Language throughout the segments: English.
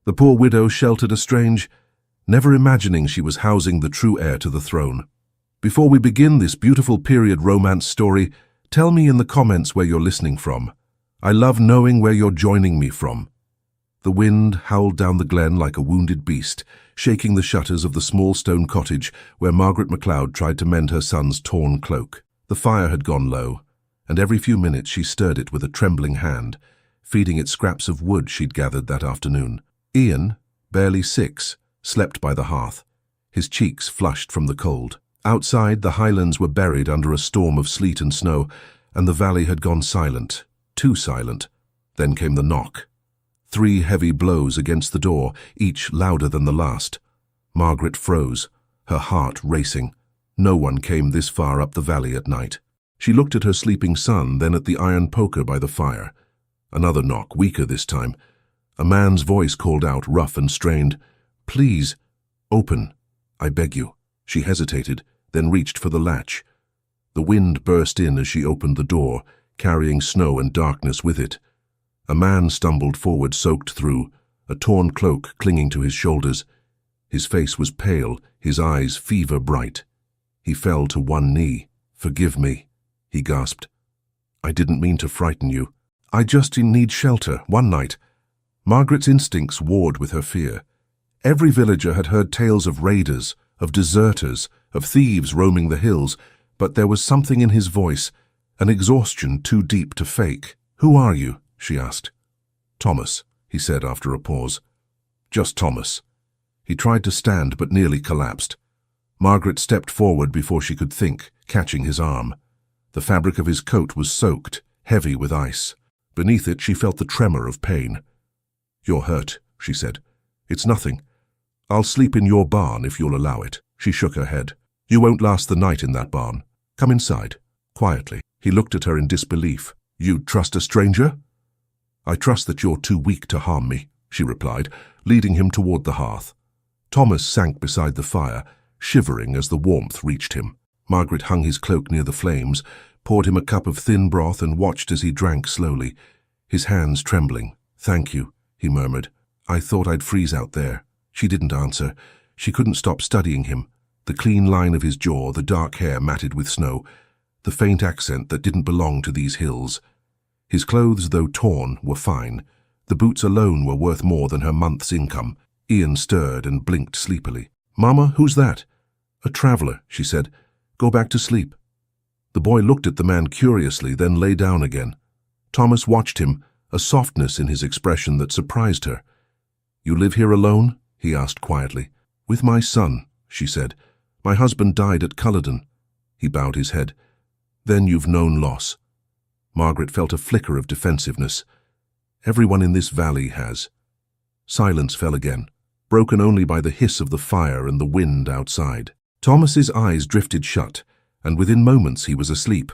The poor widow sheltered a strange, never imagining she was housing the true heir to the throne. Before we begin this beautiful period romance story, tell me in the comments where you're listening from. I love knowing where you're joining me from. The wind howled down the glen like a wounded beast, shaking the shutters of the small stone cottage where Margaret MacLeod tried to mend her son's torn cloak. The fire had gone low, and every few minutes she stirred it with a trembling hand, feeding it scraps of wood she'd gathered that afternoon. Ian, barely 6, slept by the hearth, his cheeks flushed from the cold. Outside, the highlands were buried under a storm of sleet and snow, and the valley had gone silent, too silent. Then came the knock. 3 heavy blows against the door, each louder than the last. Margaret froze, her heart racing. No one came this far up the valley at night. She looked at her sleeping son, then at the iron poker by the fire. Another knock, weaker this time. A man's voice called out, rough and strained, "Please, open, I beg you." She hesitated, then reached for the latch. The wind burst in as she opened the door, carrying snow and darkness with it. A man stumbled forward, soaked through, a torn cloak clinging to his shoulders. His face was pale, his eyes fever-bright. He fell to one knee. "Forgive me," he gasped. "I didn't mean to frighten you. I just need shelter, one night." Margaret's instincts warred with her fear. Every villager had heard tales of raiders, of deserters, of thieves roaming the hills, but there was something in his voice, an exhaustion too deep to fake. "Who are you?" she asked. "Thomas," he said after a pause. "Just Thomas." He tried to stand but nearly collapsed. Margaret stepped forward before she could think, catching his arm. The fabric of his coat was soaked, heavy with ice. Beneath it she felt the tremor of pain. "You're hurt," she said. "It's nothing. I'll sleep in your barn if you'll allow it." She shook her head. "You won't last the night in that barn. Come inside." Quietly, he looked at her in disbelief. "You'd trust a stranger?" "I trust that you're too weak to harm me," she replied, leading him toward the hearth. Thomas sank beside the fire, shivering as the warmth reached him. Margaret hung his cloak near the flames, poured him a cup of thin broth and watched as he drank slowly, his hands trembling. "Thank you," he murmured. "I thought I'd freeze out there." She didn't answer. She couldn't stop studying him. The clean line of his jaw, the dark hair matted with snow, the faint accent that didn't belong to these hills. His clothes, though torn, were fine. The boots alone were worth more than her month's income. Ian stirred and blinked sleepily. "Mama, who's that?" "A traveler," she said. "Go back to sleep." The boy looked at the man curiously, then lay down again. Thomas watched him, a softness in his expression that surprised her. "You live here alone?" he asked quietly. "With my son," she said. "My husband died at Culloden." He bowed his head. "Then you've known loss." Margaret felt a flicker of defensiveness. Everyone in this valley has. Silence fell again, broken only by the hiss of the fire and the wind outside. Thomas's eyes drifted shut, and within moments he was asleep.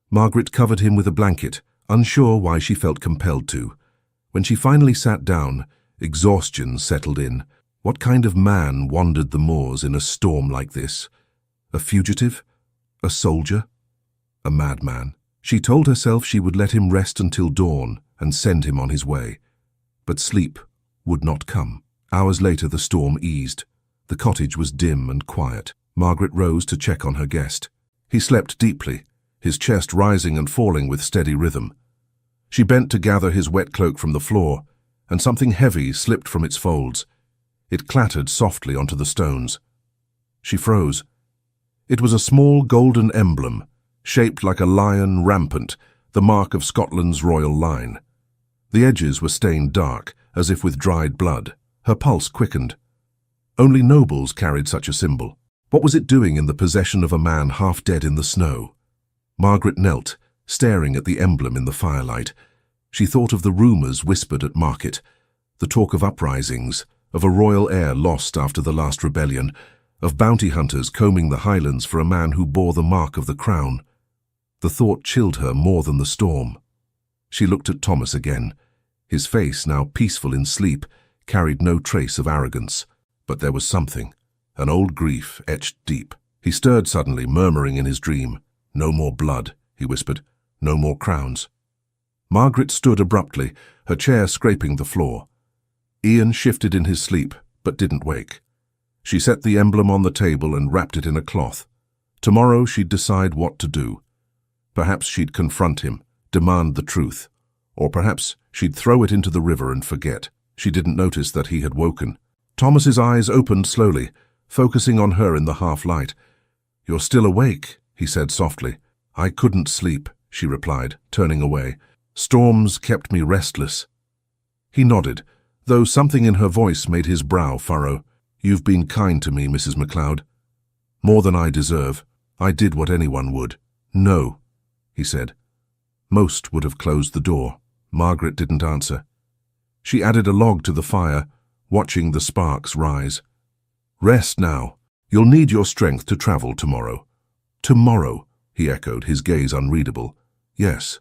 Margaret covered him with a blanket, unsure why she felt compelled to. When she finally sat down, exhaustion settled in. What kind of man wandered the moors in a storm like this? A fugitive? A soldier? A madman? She told herself she would let him rest until dawn and send him on his way. But sleep would not come. Hours later the storm eased. The cottage was dim and quiet. Margaret rose to check on her guest. He slept deeply, his chest rising and falling with steady rhythm. She bent to gather his wet cloak from the floor, and something heavy slipped from its folds. It clattered softly onto the stones. She froze. It was a small golden emblem, shaped like a lion rampant, the mark of Scotland's royal line. The edges were stained dark, as if with dried blood. Her pulse quickened. Only nobles carried such a symbol. What was it doing in the possession of a man half dead in the snow? Margaret knelt, staring at the emblem in the firelight. She thought of the rumours whispered at market, the talk of uprisings, of a royal heir lost after the last rebellion, of bounty hunters combing the highlands for a man who bore the mark of the crown. The thought chilled her more than the storm. She looked at Thomas again. His face, now peaceful in sleep, carried no trace of arrogance. But there was something, an old grief etched deep. He stirred suddenly, murmuring in his dream. "No more blood," he whispered. "No more crowns." Margaret stood abruptly, her chair scraping the floor. Ian shifted in his sleep, but didn't wake. She set the emblem on the table and wrapped it in a cloth. Tomorrow she'd decide what to do. Perhaps she'd confront him, demand the truth. Or perhaps she'd throw it into the river and forget. She didn't notice that he had woken. Thomas's eyes opened slowly, focusing on her in the half-light. "You're still awake," he said softly. "I couldn't sleep," she replied, turning away. "Storms kept me restless." He nodded, though something in her voice made his brow furrow. "You've been kind to me, Mrs. MacLeod. More than I deserve. I did what anyone would." "No," he said. Most would have closed the door. Margaret didn't answer. She added a log to the fire, watching the sparks rise. "Rest now. You'll need your strength to travel tomorrow." "Tomorrow," he echoed, his gaze unreadable. "Yes,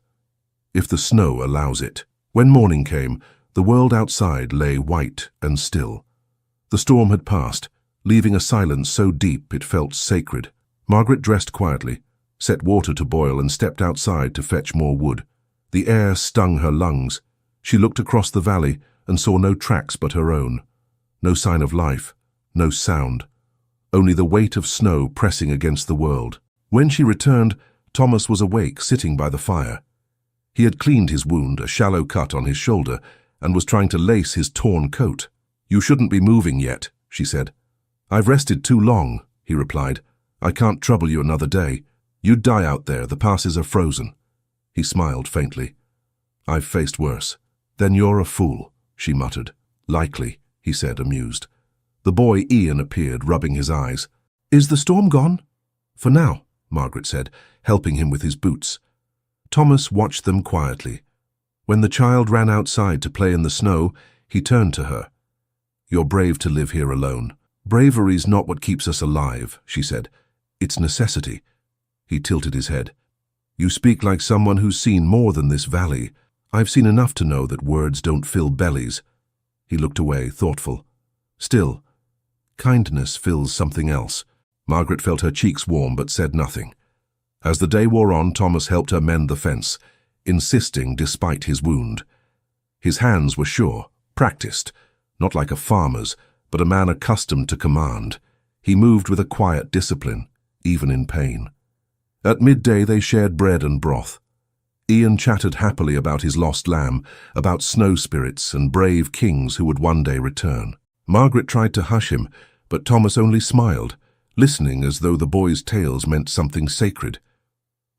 if the snow allows it." When morning came, the world outside lay white and still. The storm had passed, leaving a silence so deep it felt sacred. Margaret dressed quietly, set water to boil and stepped outside to fetch more wood. The air stung her lungs. She looked across the valley and saw no tracks but her own. No sign of life, no sound. Only the weight of snow pressing against the world. When she returned, Thomas was awake, sitting by the fire. He had cleaned his wound, a shallow cut on his shoulder, and was trying to lace his torn coat. "You shouldn't be moving yet," she said. "I've rested too long," he replied. "I can't trouble you another day. You'd die out there, the passes are frozen." He smiled faintly. "I've faced worse." "Then you're a fool," she muttered. "Likely," he said, amused. The boy Ian appeared, rubbing his eyes. "Is the storm gone?" "For now," Margaret said, helping him with his boots. Thomas watched them quietly. When the child ran outside to play in the snow, he turned to her. "You're brave to live here alone." "Bravery's not what keeps us alive," she said. "It's necessity." He tilted his head. "You speak like someone who's seen more than this valley. I've seen enough to know that words don't fill bellies." He looked away, thoughtful. "Still, kindness fills something else." Margaret felt her cheeks warm but said nothing. As the day wore on, Thomas helped her mend the fence, insisting despite his wound. His hands were sure, practiced, not like a farmer's, but a man accustomed to command. He moved with a quiet discipline, even in pain. At midday they shared bread and broth. Ian chattered happily about his lost lamb, about snow spirits and brave kings who would one day return. Margaret tried to hush him, but Thomas only smiled, listening as though the boy's tales meant something sacred.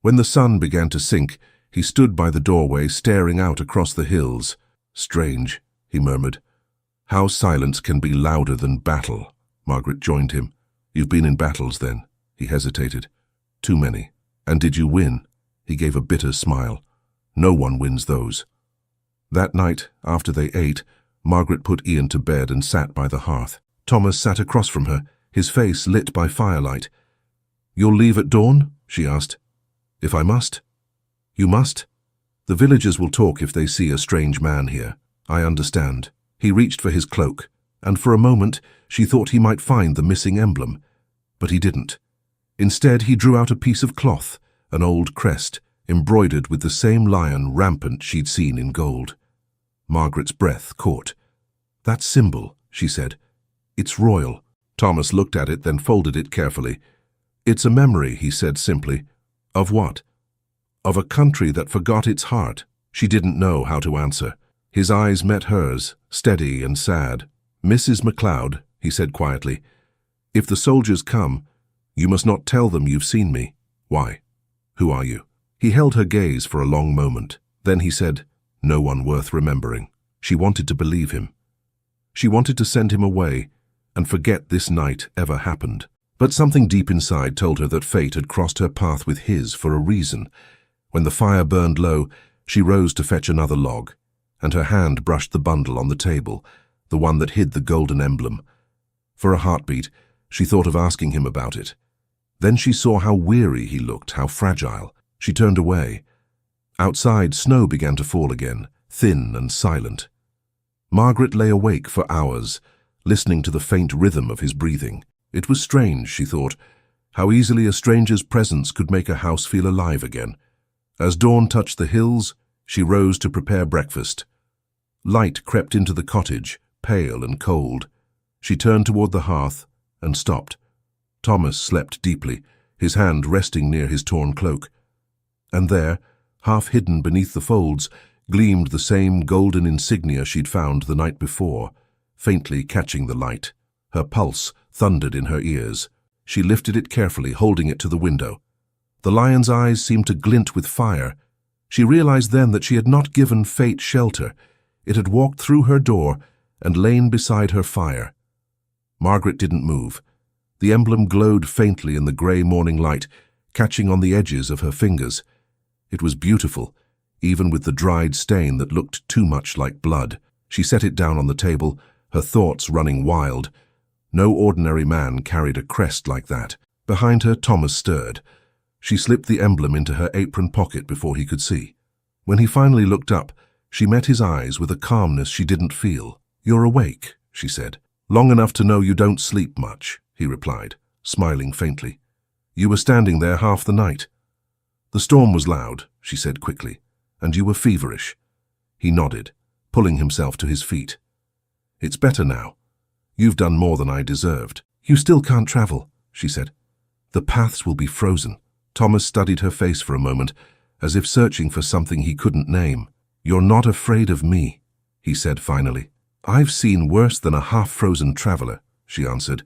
When the sun began to sink, he stood by the doorway, staring out across the hills. "Strange," he murmured. "How silence can be louder than battle." Margaret joined him. "You've been in battles, then?" He hesitated. "Too many." "And did you win?" He gave a bitter smile. "No one wins those." That night, after they ate, Margaret put Ian to bed and sat by the hearth. Thomas sat across from her, his face lit by firelight. "You'll leave at dawn?" she asked. "If I must." "You must. The villagers will talk if they see a strange man here." "I understand." He reached for his cloak, and for a moment she thought he might find the missing emblem. But he didn't. Instead, he drew out a piece of cloth, an old crest, embroidered with the same lion rampant she'd seen in gold. Margaret's breath caught. "That symbol," she said. "It's royal." Thomas looked at it, then folded it carefully. "It's a memory," he said simply. "Of what?" "Of a country that forgot its heart." She didn't know how to answer. His eyes met hers, steady and sad. "Mrs. MacLeod," he said quietly, "if the soldiers come, you must not tell them you've seen me." "Why? Who are you?" He held her gaze for a long moment. Then he said, "No one worth remembering." She wanted to believe him. She wanted to send him away and forget this night ever happened. But something deep inside told her that fate had crossed her path with his for a reason. When the fire burned low, she rose to fetch another log, and her hand brushed the bundle on the table, the one that hid the golden emblem. For a heartbeat, she thought of asking him about it. Then she saw how weary he looked, how fragile. She turned away. Outside, snow began to fall again, thin and silent. Margaret lay awake for hours, listening to the faint rhythm of his breathing. It was strange, she thought, how easily a stranger's presence could make a house feel alive again. As dawn touched the hills, she rose to prepare breakfast. Light crept into the cottage, pale and cold. She turned toward the hearth and stopped. Thomas slept deeply, his hand resting near his torn cloak. And there, half hidden beneath the folds, gleamed the same golden insignia she'd found the night before, faintly catching the light. Her pulse thundered in her ears. She lifted it carefully, holding it to the window. The lion's eyes seemed to glint with fire. She realized then that she had not given fate shelter. It had walked through her door and lain beside her fire. Margaret didn't move. The emblem glowed faintly in the grey morning light, catching on the edges of her fingers. It was beautiful, even with the dried stain that looked too much like blood. She set it down on the table, her thoughts running wild. No ordinary man carried a crest like that. Behind her, Thomas stirred. She slipped the emblem into her apron pocket before he could see. When he finally looked up, she met his eyes with a calmness she didn't feel. "You're awake," she said. "Long enough to know you don't sleep much," he replied, smiling faintly. "You were standing there half the night." "The storm was loud," she said quickly, "and you were feverish." He nodded, pulling himself to his feet. "It's better now. You've done more than I deserved." "You still can't travel," she said. "The paths will be frozen." Thomas studied her face for a moment, as if searching for something he couldn't name. "You're not afraid of me," he said finally. "I've seen worse than a half-frozen traveler," she answered.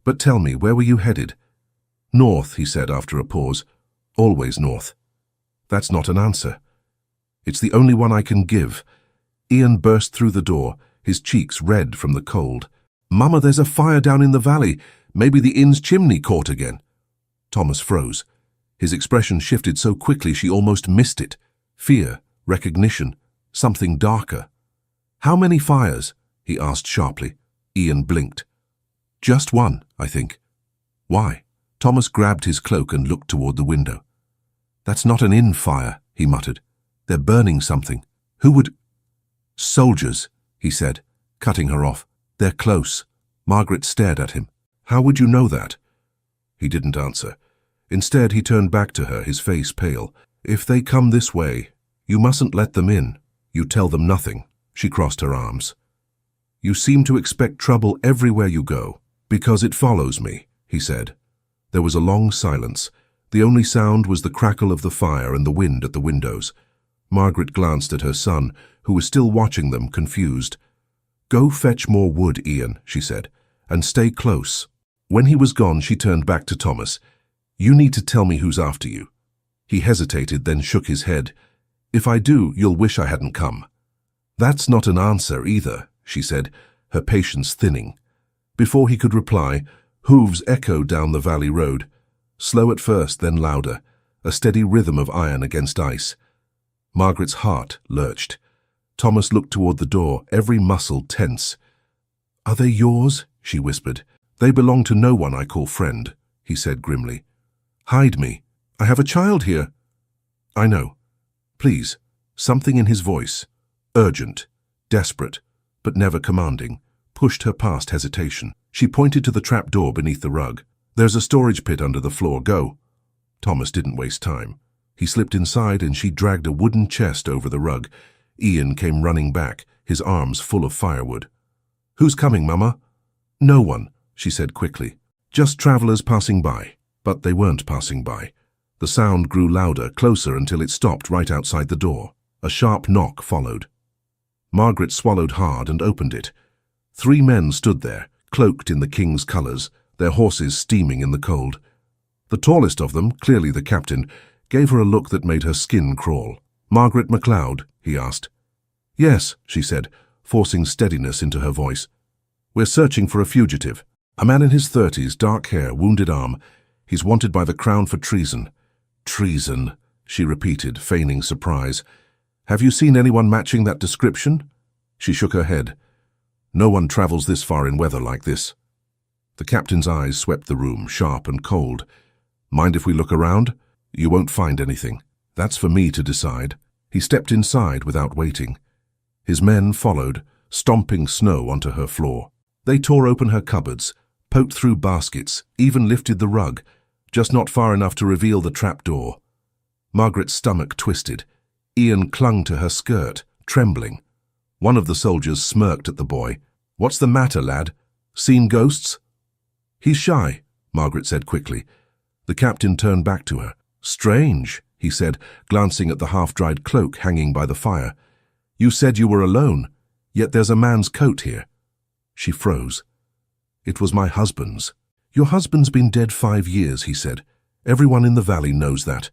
"But tell me, where were you headed?" "North," he said after a pause. "Always north." "That's not an answer." "It's the only one I can give." Ian burst through the door, his cheeks red from the cold. "Mama, there's a fire down in the valley. Maybe the inn's chimney caught again." Thomas froze. His expression shifted so quickly she almost missed it. Fear, recognition, something darker. "How many fires?" he asked sharply. Ian blinked. "Just one, I think." "Why?" Thomas grabbed his cloak and looked toward the window. "That's not an inn fire," he muttered. "They're burning something. Who would—" "Soldiers," he said, cutting her off. "They're close." Margaret stared at him. "How would you know that?" He didn't answer. Instead, he turned back to her, his face pale. "If they come this way, you mustn't let them in. You tell them nothing." She crossed her arms. "You seem to expect trouble everywhere you go." "Because it follows me," he said. There was a long silence. The only sound was the crackle of the fire and the wind at the windows. Margaret glanced at her son, who was still watching them, confused. "Go fetch more wood, Ian," she said, "and stay close." When he was gone, she turned back to Thomas. "You need to tell me who's after you." He hesitated, then shook his head. "If I do, you'll wish I hadn't come." "That's not an answer either," she said, her patience thinning. Before he could reply, hooves echoed down the valley road, slow at first, then louder, a steady rhythm of iron against ice. Margaret's heart lurched. Thomas looked toward the door, every muscle tense. "Are they yours?" she whispered. "They belong to no one I call friend," he said grimly. "Hide me. I have a child here." "I know. Please." Something in his voice, urgent, desperate, but never commanding, pushed her past hesitation. She pointed to the trap door beneath the rug. "There's a storage pit under the floor. Go." Thomas didn't waste time. He slipped inside and she dragged a wooden chest over the rug. Ian came running back, his arms full of firewood. "Who's coming, Mama?" "No one," she said quickly. "Just travelers passing by." But they weren't passing by. The sound grew louder, closer, until it stopped right outside the door. A sharp knock followed. Margaret swallowed hard and opened it. 3 men stood there, cloaked in the king's colours, their horses steaming in the cold. The tallest of them, clearly the captain, gave her a look that made her skin crawl. "Margaret MacLeod?" he asked. "Yes," she said, forcing steadiness into her voice. "We're searching for a fugitive. A man in his 30s, dark hair, wounded arm. He's wanted by the Crown for treason." "Treason," she repeated, feigning surprise. "Have you seen anyone matching that description?" She shook her head. "No one travels this far in weather like this." The captain's eyes swept the room, sharp and cold. "Mind if we look around? You won't find anything. That's for me to decide." He stepped inside without waiting. His men followed, stomping snow onto her floor. They tore open her cupboards, poked through baskets, even lifted the rug, just not far enough to reveal the trap door. Margaret's stomach twisted. Ian clung to her skirt, trembling. One of the soldiers smirked at the boy. "What's the matter, lad? Seen ghosts?" "He's shy," Margaret said quickly. The captain turned back to her. "Strange," he said, glancing at the half-dried cloak hanging by the fire. "You said you were alone, yet there's a man's coat here." She froze. "It was my husband's." "Your husband's been dead 5 years," he said. "Everyone in the valley knows that."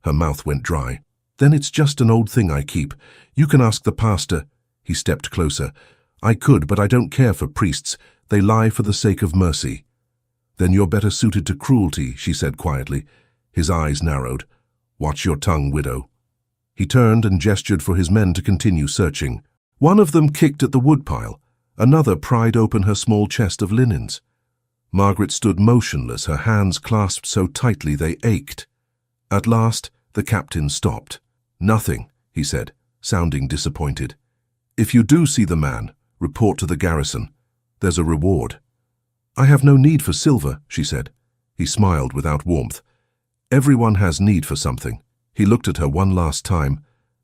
Her mouth went dry. "Then it's just an old thing I keep. You can ask the pastor." He stepped closer. "I could, but I don't care for priests. They lie for the sake of mercy." "Then you're better suited to cruelty," she said quietly. His eyes narrowed. "Watch your tongue, widow." He turned and gestured for his men to continue searching. One of them kicked at the woodpile. Another pried open her small chest of linens. Margaret stood motionless, her hands clasped so tightly they ached. At last, the captain stopped. "Nothing," he said, sounding disappointed. "If you do see the man, report to the garrison. There's a reward." "I have no need for silver," she said. He smiled without warmth. "Everyone has need for something." He looked at her one last time,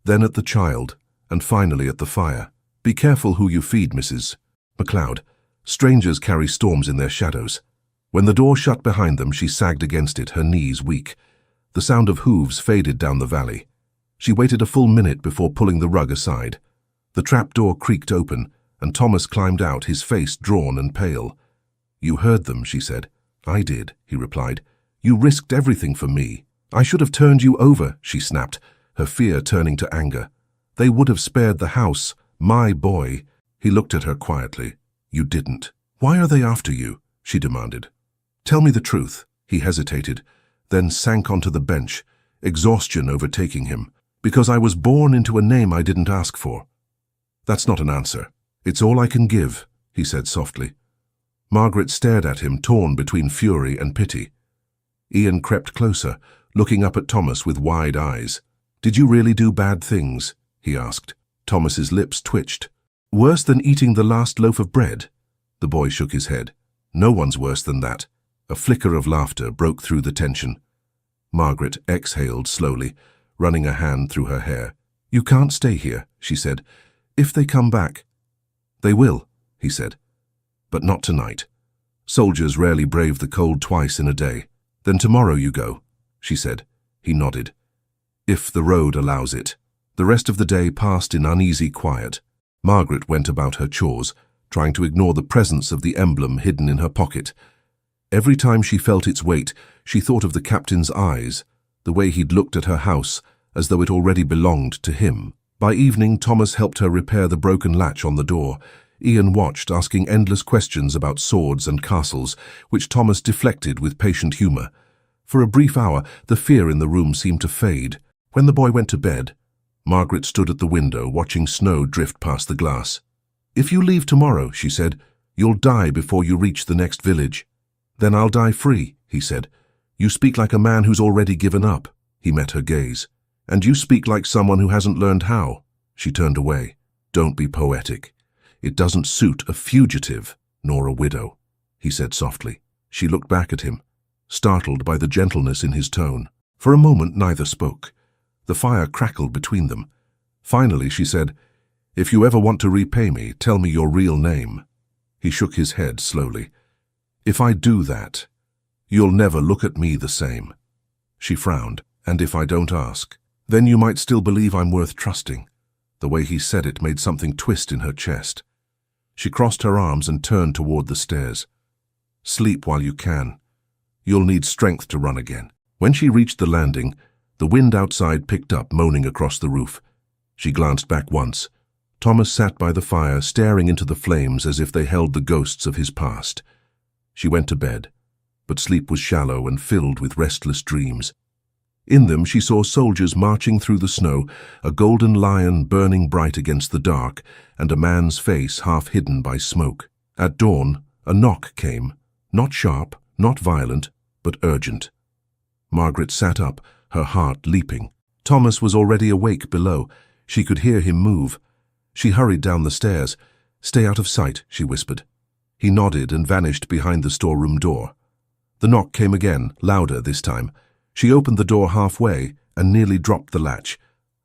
then at the child, and finally at the fire. "Be careful who you feed, Mrs. MacLeod. Strangers carry storms in their shadows." When the door shut behind them, she sagged against it, her knees weak. The sound of hooves faded down the valley. She waited a full minute before pulling the rug aside. The trap door creaked open, and Thomas climbed out, his face drawn and pale. "You heard them," she said. "I did," he replied. "You risked everything for me." "I should have turned you over," she snapped, her fear turning to anger. "They would have spared the house, my boy." He looked at her quietly. "You didn't." "Why are they after you?" she demanded. "Tell me the truth." He hesitated, then sank onto the bench, exhaustion overtaking him. "Because I was born into a name I didn't ask for." "That's not an answer." "It's all I can give," he said softly. Margaret stared at him, torn between fury and pity. Ian crept closer, looking up at Thomas with wide eyes. "Did you really do bad things?" he asked. Thomas's lips twitched. "Worse than eating the last loaf of bread?" The boy shook his head. "No one's worse than that." A flicker of laughter broke through the tension. Margaret exhaled slowly, running a hand through her hair. "You can't stay here," she said. "If they come back—" "They will," he said. "But not tonight. Soldiers rarely brave the cold twice in a day." "Then tomorrow you go," she said. He nodded. "If the road allows it." The rest of the day passed in uneasy quiet. Margaret went about her chores, trying to ignore the presence of the emblem hidden in her pocket. Every time she felt its weight, she thought of the captain's eyes, the way he'd looked at her house, as though it already belonged to him. By evening, Thomas helped her repair the broken latch on the door. Ian watched, asking endless questions about swords and castles, which Thomas deflected with patient humor. For a brief hour, the fear in the room seemed to fade. When the boy went to bed, Margaret stood at the window, watching snow drift past the glass. "If you leave tomorrow," she said, "you'll die before you reach the next village." "Then I'll die free," he said. "You speak like a man who's already given up." He met her gaze. "And you speak like someone who hasn't learned how." She turned away. "Don't be poetic. It doesn't suit a fugitive, nor a widow," he said softly. She looked back at him, startled by the gentleness in his tone. For a moment, neither spoke. The fire crackled between them. Finally, she said, "If you ever want to repay me, tell me your real name." He shook his head slowly. "If I do that, you'll never look at me the same." She frowned. "And if I don't ask, then you might still believe I'm worth trusting." The way he said it made something twist in her chest. She crossed her arms and turned toward the stairs. "Sleep while you can. You'll need strength to run again." When she reached the landing, the wind outside picked up, moaning across the roof. She glanced back once. Thomas sat by the fire, staring into the flames as if they held the ghosts of his past. She went to bed, but sleep was shallow and filled with restless dreams. In them she saw soldiers marching through the snow, a golden lion burning bright against the dark, and a man's face half hidden by smoke. At dawn, a knock came, not sharp, not violent, but urgent. Margaret sat up, her heart leaping. Thomas was already awake below. She could hear him move. She hurried down the stairs. "Stay out of sight," she whispered. He nodded and vanished behind the storeroom door. The knock came again, louder this time. She opened the door halfway and nearly dropped the latch.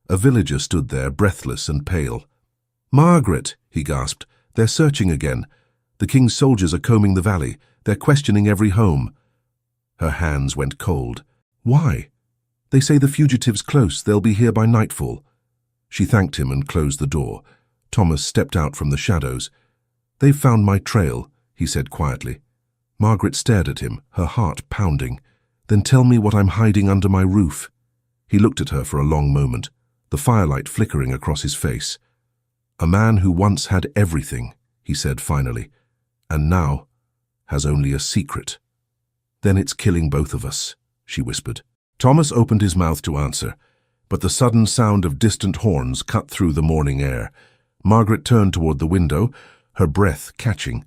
A villager stood there, breathless and pale. "Margaret," he gasped. They're searching again. The king's soldiers are combing the valley. They're questioning every home. Her hands went cold. Why? They say the fugitive's close. They'll be here by nightfall. She thanked him and closed the door. Thomas stepped out from the shadows. They've found my trail, he said quietly. Margaret stared at him, her heart pounding. Then tell me what I'm hiding under my roof. He looked at her for a long moment, the firelight flickering across his face. A man who once had everything, he said finally, and now has only a secret. Then it's killing both of us, she whispered. Thomas opened his mouth to answer, but the sudden sound of distant horns cut through the morning air. Margaret turned toward the window, her breath catching.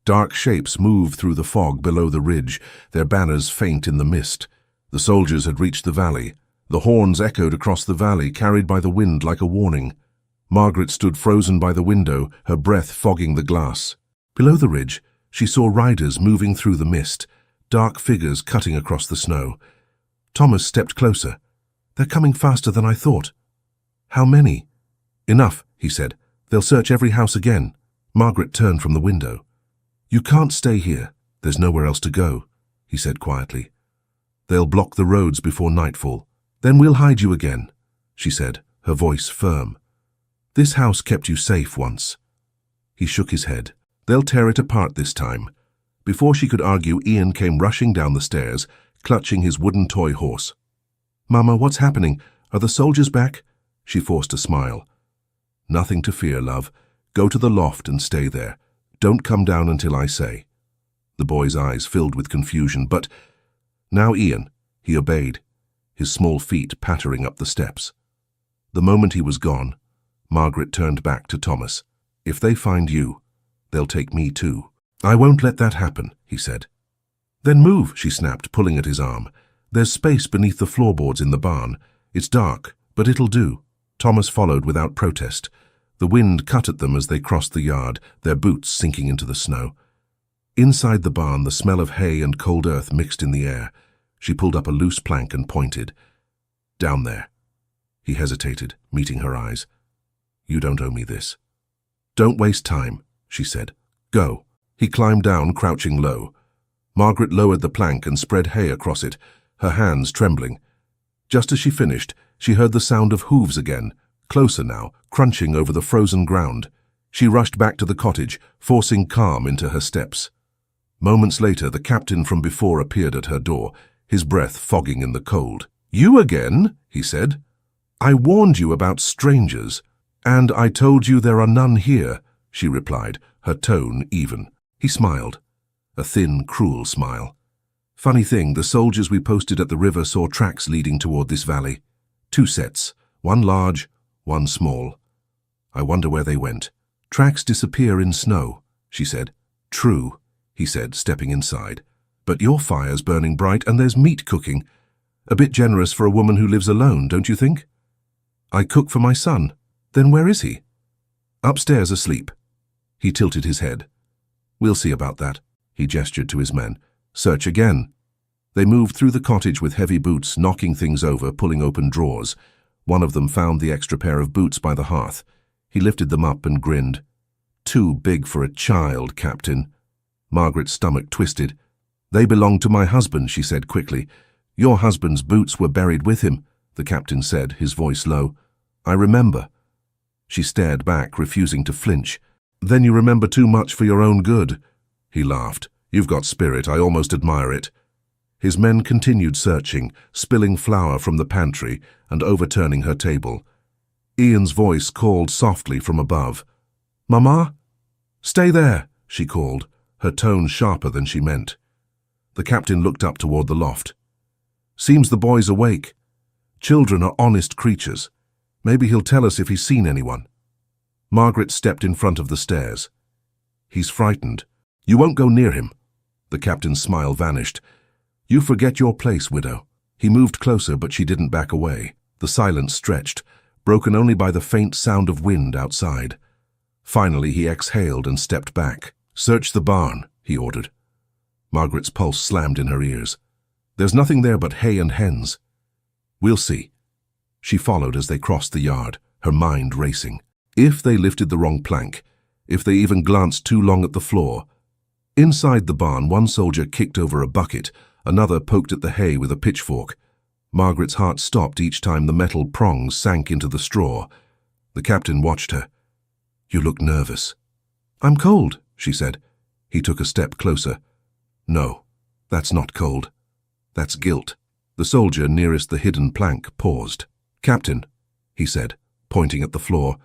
Dark shapes moved through the fog below the ridge, their banners faint in the mist. The soldiers had reached the valley. The horns echoed across the valley, carried by the wind like a warning. Margaret stood frozen by the window, her breath fogging the glass. Below the ridge, she saw riders moving through the mist, dark figures cutting across the snow. Thomas stepped closer. They're coming faster than I thought. How many? Enough, he said. They'll search every house again. Margaret turned from the window. You can't stay here. There's nowhere else to go, he said quietly. They'll block the roads before nightfall. Then we'll hide you again, she said, her voice firm. This house kept you safe once. He shook his head. They'll tear it apart this time. Before she could argue, Ian came rushing down the stairs, clutching his wooden toy horse. Mama, what's happening? Are the soldiers back? She forced a smile. Nothing to fear, love. Go to the loft and stay there. Don't come down until I say. The boy's eyes filled with confusion, but... Now Ian, he obeyed, his small feet pattering up the steps. The moment he was gone, Margaret turned back to Thomas. If they find you, they'll take me too. I won't let that happen, he said. Then move, she snapped, pulling at his arm. There's space beneath the floorboards in the barn. It's dark, but it'll do. Thomas followed without protest. The wind cut at them as they crossed the yard, their boots sinking into the snow. Inside the barn, the smell of hay and cold earth mixed in the air. She pulled up a loose plank and pointed. Down there. He hesitated, meeting her eyes. You don't owe me this. Don't waste time, she said. Go. He climbed down, crouching low. Margaret lowered the plank and spread hay across it, her hands trembling. Just as she finished, she heard the sound of hooves again, closer now, crunching over the frozen ground. She rushed back to the cottage, forcing calm into her steps. Moments later, the captain from before appeared at her door, his breath fogging in the cold. You again, he said. I warned you about strangers. And I told you there are none here, she replied, her tone even. He smiled, a thin, cruel smile. Funny thing, the soldiers we posted at the river saw tracks leading toward this valley. 2 sets, one large, one small. I wonder where they went. Tracks disappear in snow, she said. True, he said, stepping inside. But your fire's burning bright and there's meat cooking. A bit generous for a woman who lives alone, don't you think? I cook for my son. Then where is he? Upstairs asleep. He tilted his head. We'll see about that. He gestured to his men. Search again. They moved through the cottage with heavy boots, knocking things over, pulling open drawers. One of them found the extra pair of boots by the hearth. He lifted them up and grinned. Too big for a child, Captain. Margaret's stomach twisted. They belong to my husband, she said quickly. Your husband's boots were buried with him, the captain said, his voice low. I remember. She stared back, refusing to flinch. Then you remember too much for your own good. He laughed. You've got spirit, I almost admire it. His men continued searching, spilling flour from the pantry and overturning her table. Ian's voice called softly from above. Mama? Stay there, she called, her tone sharper than she meant. The captain looked up toward the loft. Seems the boy's awake. Children are honest creatures. Maybe he'll tell us if he's seen anyone. Margaret stepped in front of the stairs. He's frightened. You won't go near him. The captain's smile vanished. You forget your place, widow. He moved closer, but she didn't back away. The silence stretched, broken only by the faint sound of wind outside. Finally, he exhaled and stepped back. Search the barn, he ordered. Margaret's pulse slammed in her ears. There's nothing there but hay and hens. We'll see. She followed as they crossed the yard, her mind racing. If they lifted the wrong plank, if they even glanced too long at the floor. Inside the barn, one soldier kicked over a bucket, another poked at the hay with a pitchfork. Margaret's heart stopped each time the metal prongs sank into the straw. The captain watched her. "You look nervous." "I'm cold," she said. He took a step closer. "No, that's not cold. That's guilt." The soldier nearest the hidden plank paused. "Captain," he said, pointing at the floor,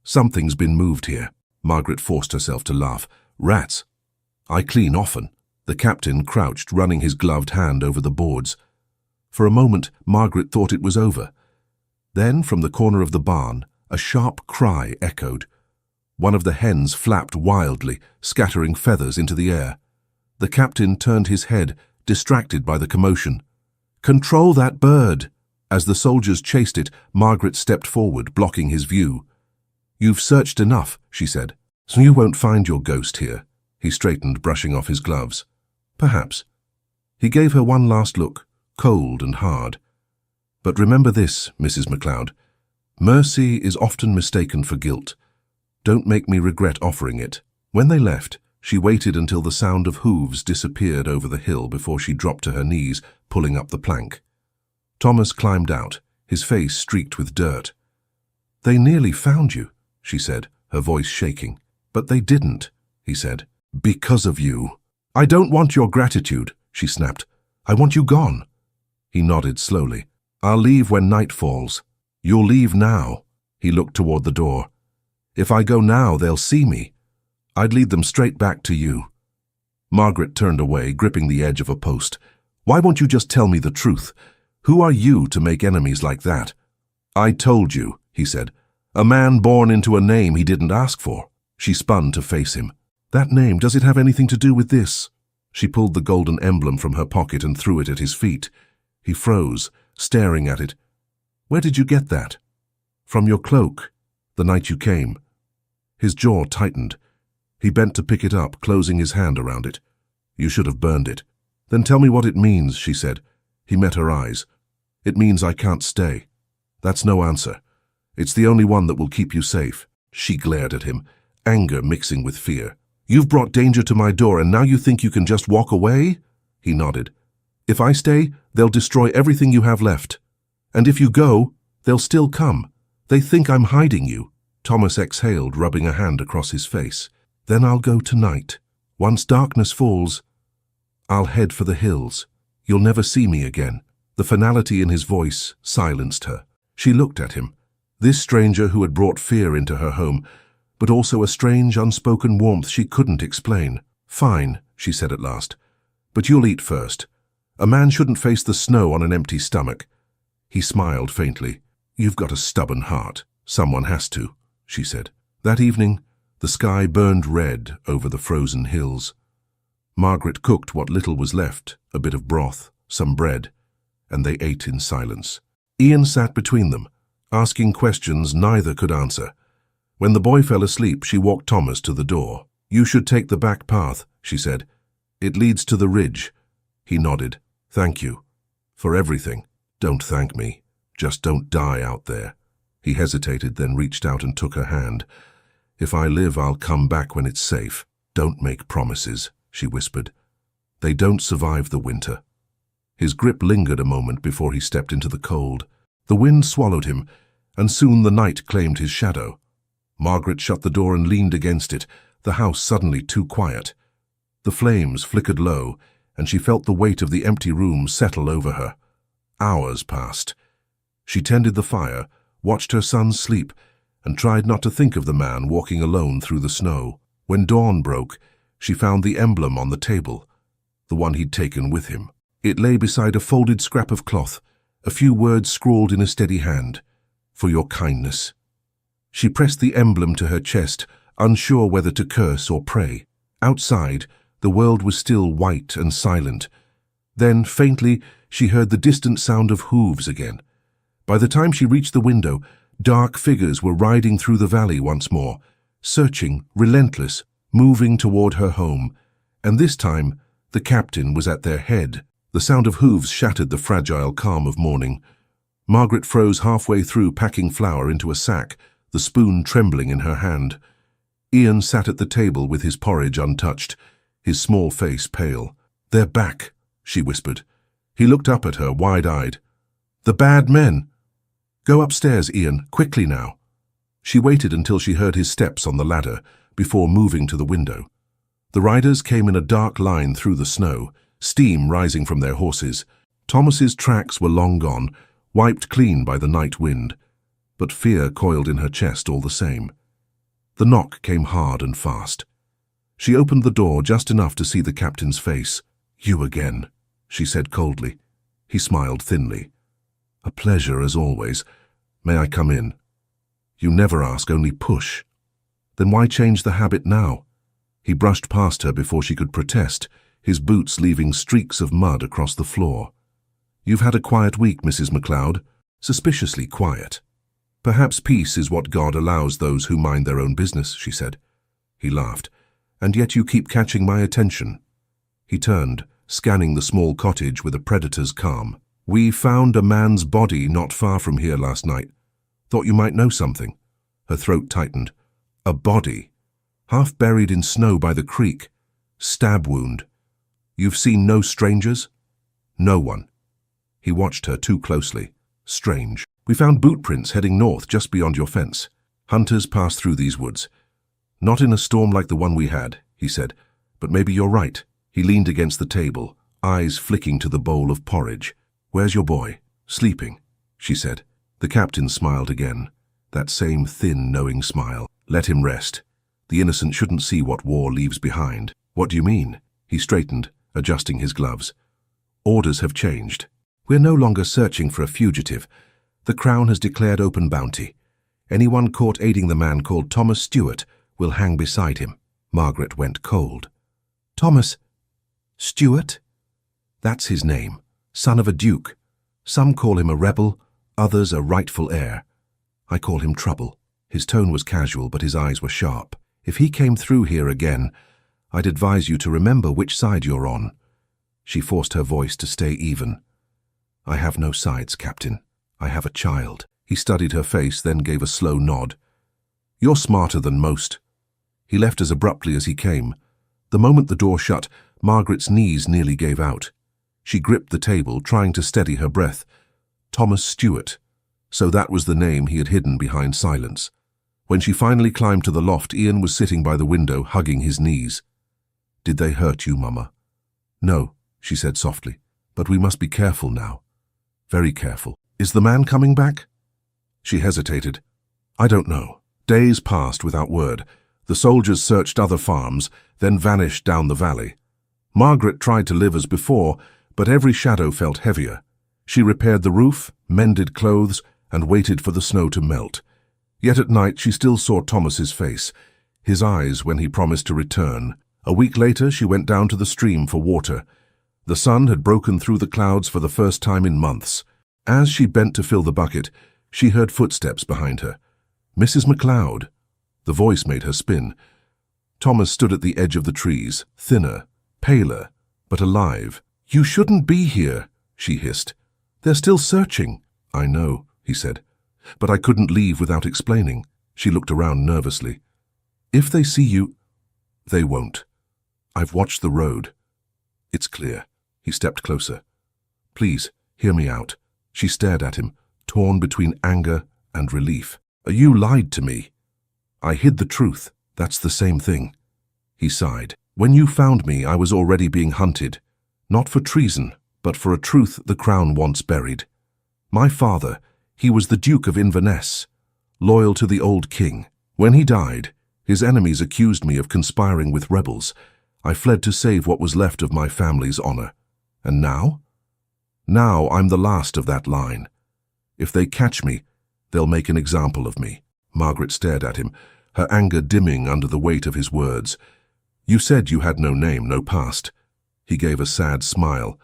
"something's been moved here." Margaret forced herself to laugh. "Rats. I clean often." The captain crouched, running his gloved hand over the boards. For a moment, Margaret thought it was over. Then, from the corner of the barn, a sharp cry echoed. One of the hens flapped wildly, scattering feathers into the air. The captain turned his head, distracted by the commotion. "Control that bird!" As the soldiers chased it, Margaret stepped forward, blocking his view. "You've searched enough," she said, "so you won't find your ghost here." He straightened, brushing off his gloves. "Perhaps." He gave her one last look, cold and hard. "But remember this, Mrs. MacLeod. Mercy is often mistaken for guilt. Don't make me regret offering it." When they left, she waited until the sound of hooves disappeared over the hill before she dropped to her knees, pulling up the plank. Thomas climbed out, his face streaked with dirt. "They nearly found you," she said, her voice shaking. "But they didn't," he said. "Because of you." "I don't want your gratitude," she snapped. "I want you gone." He nodded slowly. "I'll leave when night falls." "You'll leave now." He looked toward the door. "If I go now, they'll see me. I'd lead them straight back to you." Margaret turned away, gripping the edge of a post. "Why won't you just tell me the truth? Who are you to make enemies like that?" "I told you," he said. "A man born into a name he didn't ask for." She spun to face him. "That name, does it have anything to do with this?" She pulled the golden emblem from her pocket and threw it at his feet. He froze, staring at it. "Where did you get that?" "From your cloak, the night you came." His jaw tightened. He bent to pick it up, closing his hand around it. "You should have burned it." "Then tell me what it means," she said. He met her eyes. "It means I can't stay." "That's no answer. It's the only one that will keep you safe." She glared at him, anger mixing with fear. "You've brought danger to my door, and now you think you can just walk away?" He nodded. "If I stay, they'll destroy everything you have left. And if you go, they'll still come. They think I'm hiding you." Thomas exhaled, rubbing a hand across his face. "Then I'll go tonight. Once darkness falls, I'll head for the hills. You'll never see me again." The finality in his voice silenced her. She looked at him, this stranger who had brought fear into her home, but also a strange, unspoken warmth she couldn't explain. "Fine," she said at last, "but you'll eat first. A man shouldn't face the snow on an empty stomach." He smiled faintly. "You've got a stubborn heart. Someone has to," she said. That evening, the sky burned red over the frozen hills. Margaret cooked what little was left, a bit of broth, some bread, and they ate in silence. Ian sat between them, asking questions neither could answer. When the boy fell asleep, she walked Thomas to the door. "You should take the back path," she said. "It leads to the ridge." He nodded. "Thank you. For everything." "Don't thank me. Just don't die out there." He hesitated, then reached out and took her hand. "If I live, I'll come back when it's safe. Don't make promises," she whispered. "They don't survive the winter." His grip lingered a moment before he stepped into the cold. The wind swallowed him, and soon the night claimed his shadow. Margaret shut the door and leaned against it, the house suddenly too quiet. The flames flickered low, and she felt the weight of the empty room settle over her. Hours passed. She tended the fire, watched her son sleep, and tried not to think of the man walking alone through the snow. When dawn broke, she found the emblem on the table, the one he'd taken with him. It lay beside a folded scrap of cloth, a few words scrawled in a steady hand. "For your kindness." She pressed the emblem to her chest, unsure whether to curse or pray. Outside, the world was still white and silent. Then, faintly, she heard the distant sound of hooves again. By the time she reached the window, dark figures were riding through the valley once more, searching, relentless, moving toward her home. And this time, the captain was at their head. The sound of hooves shattered the fragile calm of morning. Margaret froze halfway through packing flour into a sack, the spoon trembling in her hand. Ian sat at the table with his porridge untouched, his small face pale. "They're back," she whispered. He looked up at her, wide-eyed. "The bad men! Go upstairs, Ian, quickly now." She waited until she heard his steps on the ladder before moving to the window. The riders came in a dark line through the snow, steam rising from their horses. Thomas's tracks were long gone, wiped clean by the night wind, but fear coiled in her chest all the same. The knock came hard and fast. She opened the door just enough to see the captain's face. "You again," she said coldly. He smiled thinly. "A pleasure as always. May I come in?" "You never ask, only push." "Then why change the habit now?" He brushed past her before she could protest, his boots leaving streaks of mud across the floor. "You've had a quiet week, Mrs. MacLeod. Suspiciously quiet." "Perhaps peace is what God allows those who mind their own business," she said. He laughed. "And yet you keep catching my attention." He turned, scanning the small cottage with a predator's calm. "We found a man's body not far from here last night. Thought you might know something." Her throat tightened. "A body, half buried in snow by the creek. Stab wound. You've seen no strangers?" "No one." He watched her too closely. "Strange. We found boot prints heading north just beyond your fence. Hunters passed through these woods. Not in a storm like the one we had," he said, "but maybe you're right." He leaned against the table, eyes flicking to the bowl of porridge. "Where's your boy?" "Sleeping," she said. The captain smiled again, that same thin, knowing smile. "Let him rest. The innocent shouldn't see what war leaves behind." "What do you mean?" He straightened, adjusting his gloves. "Orders have changed. We're no longer searching for a fugitive. The Crown has declared open bounty. Anyone caught aiding the man called Thomas Stewart will hang beside him." Margaret went cold. "Thomas Stewart? That's his name. Son of a duke. Some call him a rebel, others a rightful heir. I call him Trouble." His tone was casual, but his eyes were sharp. "If he came through here again, I'd advise you to remember which side you're on." She forced her voice to stay even. "I have no sides, Captain. I have a child." He studied her face, then gave a slow nod. "You're smarter than most." He left as abruptly as he came. The moment the door shut, Margaret's knees nearly gave out. She gripped the table, trying to steady her breath. Thomas Stewart. So that was the name he had hidden behind silence. When she finally climbed to the loft, Ian was sitting by the window, hugging his knees. "Did they hurt you, Mama?" "No," she said softly, "but we must be careful now. Very careful. Is the man coming back?" She hesitated. "I don't know." Days passed without word. The soldiers searched other farms, then vanished down the valley. Margaret tried to live as before, but every shadow felt heavier. She repaired the roof, mended clothes, and waited for the snow to melt. Yet at night she still saw Thomas's face, his eyes when he promised to return. A week later she went down to the stream for water. The sun had broken through the clouds for the first time in months. As she bent to fill the bucket, she heard footsteps behind her. "Mrs. MacLeod." The voice made her spin. Thomas stood at the edge of the trees, thinner, paler, but alive. "You shouldn't be here," she hissed. "They're still searching." "I know," he said, "but I couldn't leave without explaining." She looked around nervously. "If they see you—" "They won't. I've watched the road. It's clear." He stepped closer. "Please, hear me out." She stared at him, torn between anger and relief. "You lied to me." "I hid the truth. That's the same thing." He sighed. "When you found me, I was already being hunted. Not for treason, but for a truth the Crown wants buried. My father, he was the Duke of Inverness, loyal to the old king. When he died, his enemies accused me of conspiring with rebels. I fled to save what was left of my family's honor. And now? Now I'm the last of that line. If they catch me, they'll make an example of me." Margaret stared at him, her anger dimming under the weight of his words. "You said you had no name, no past." He gave a sad smile.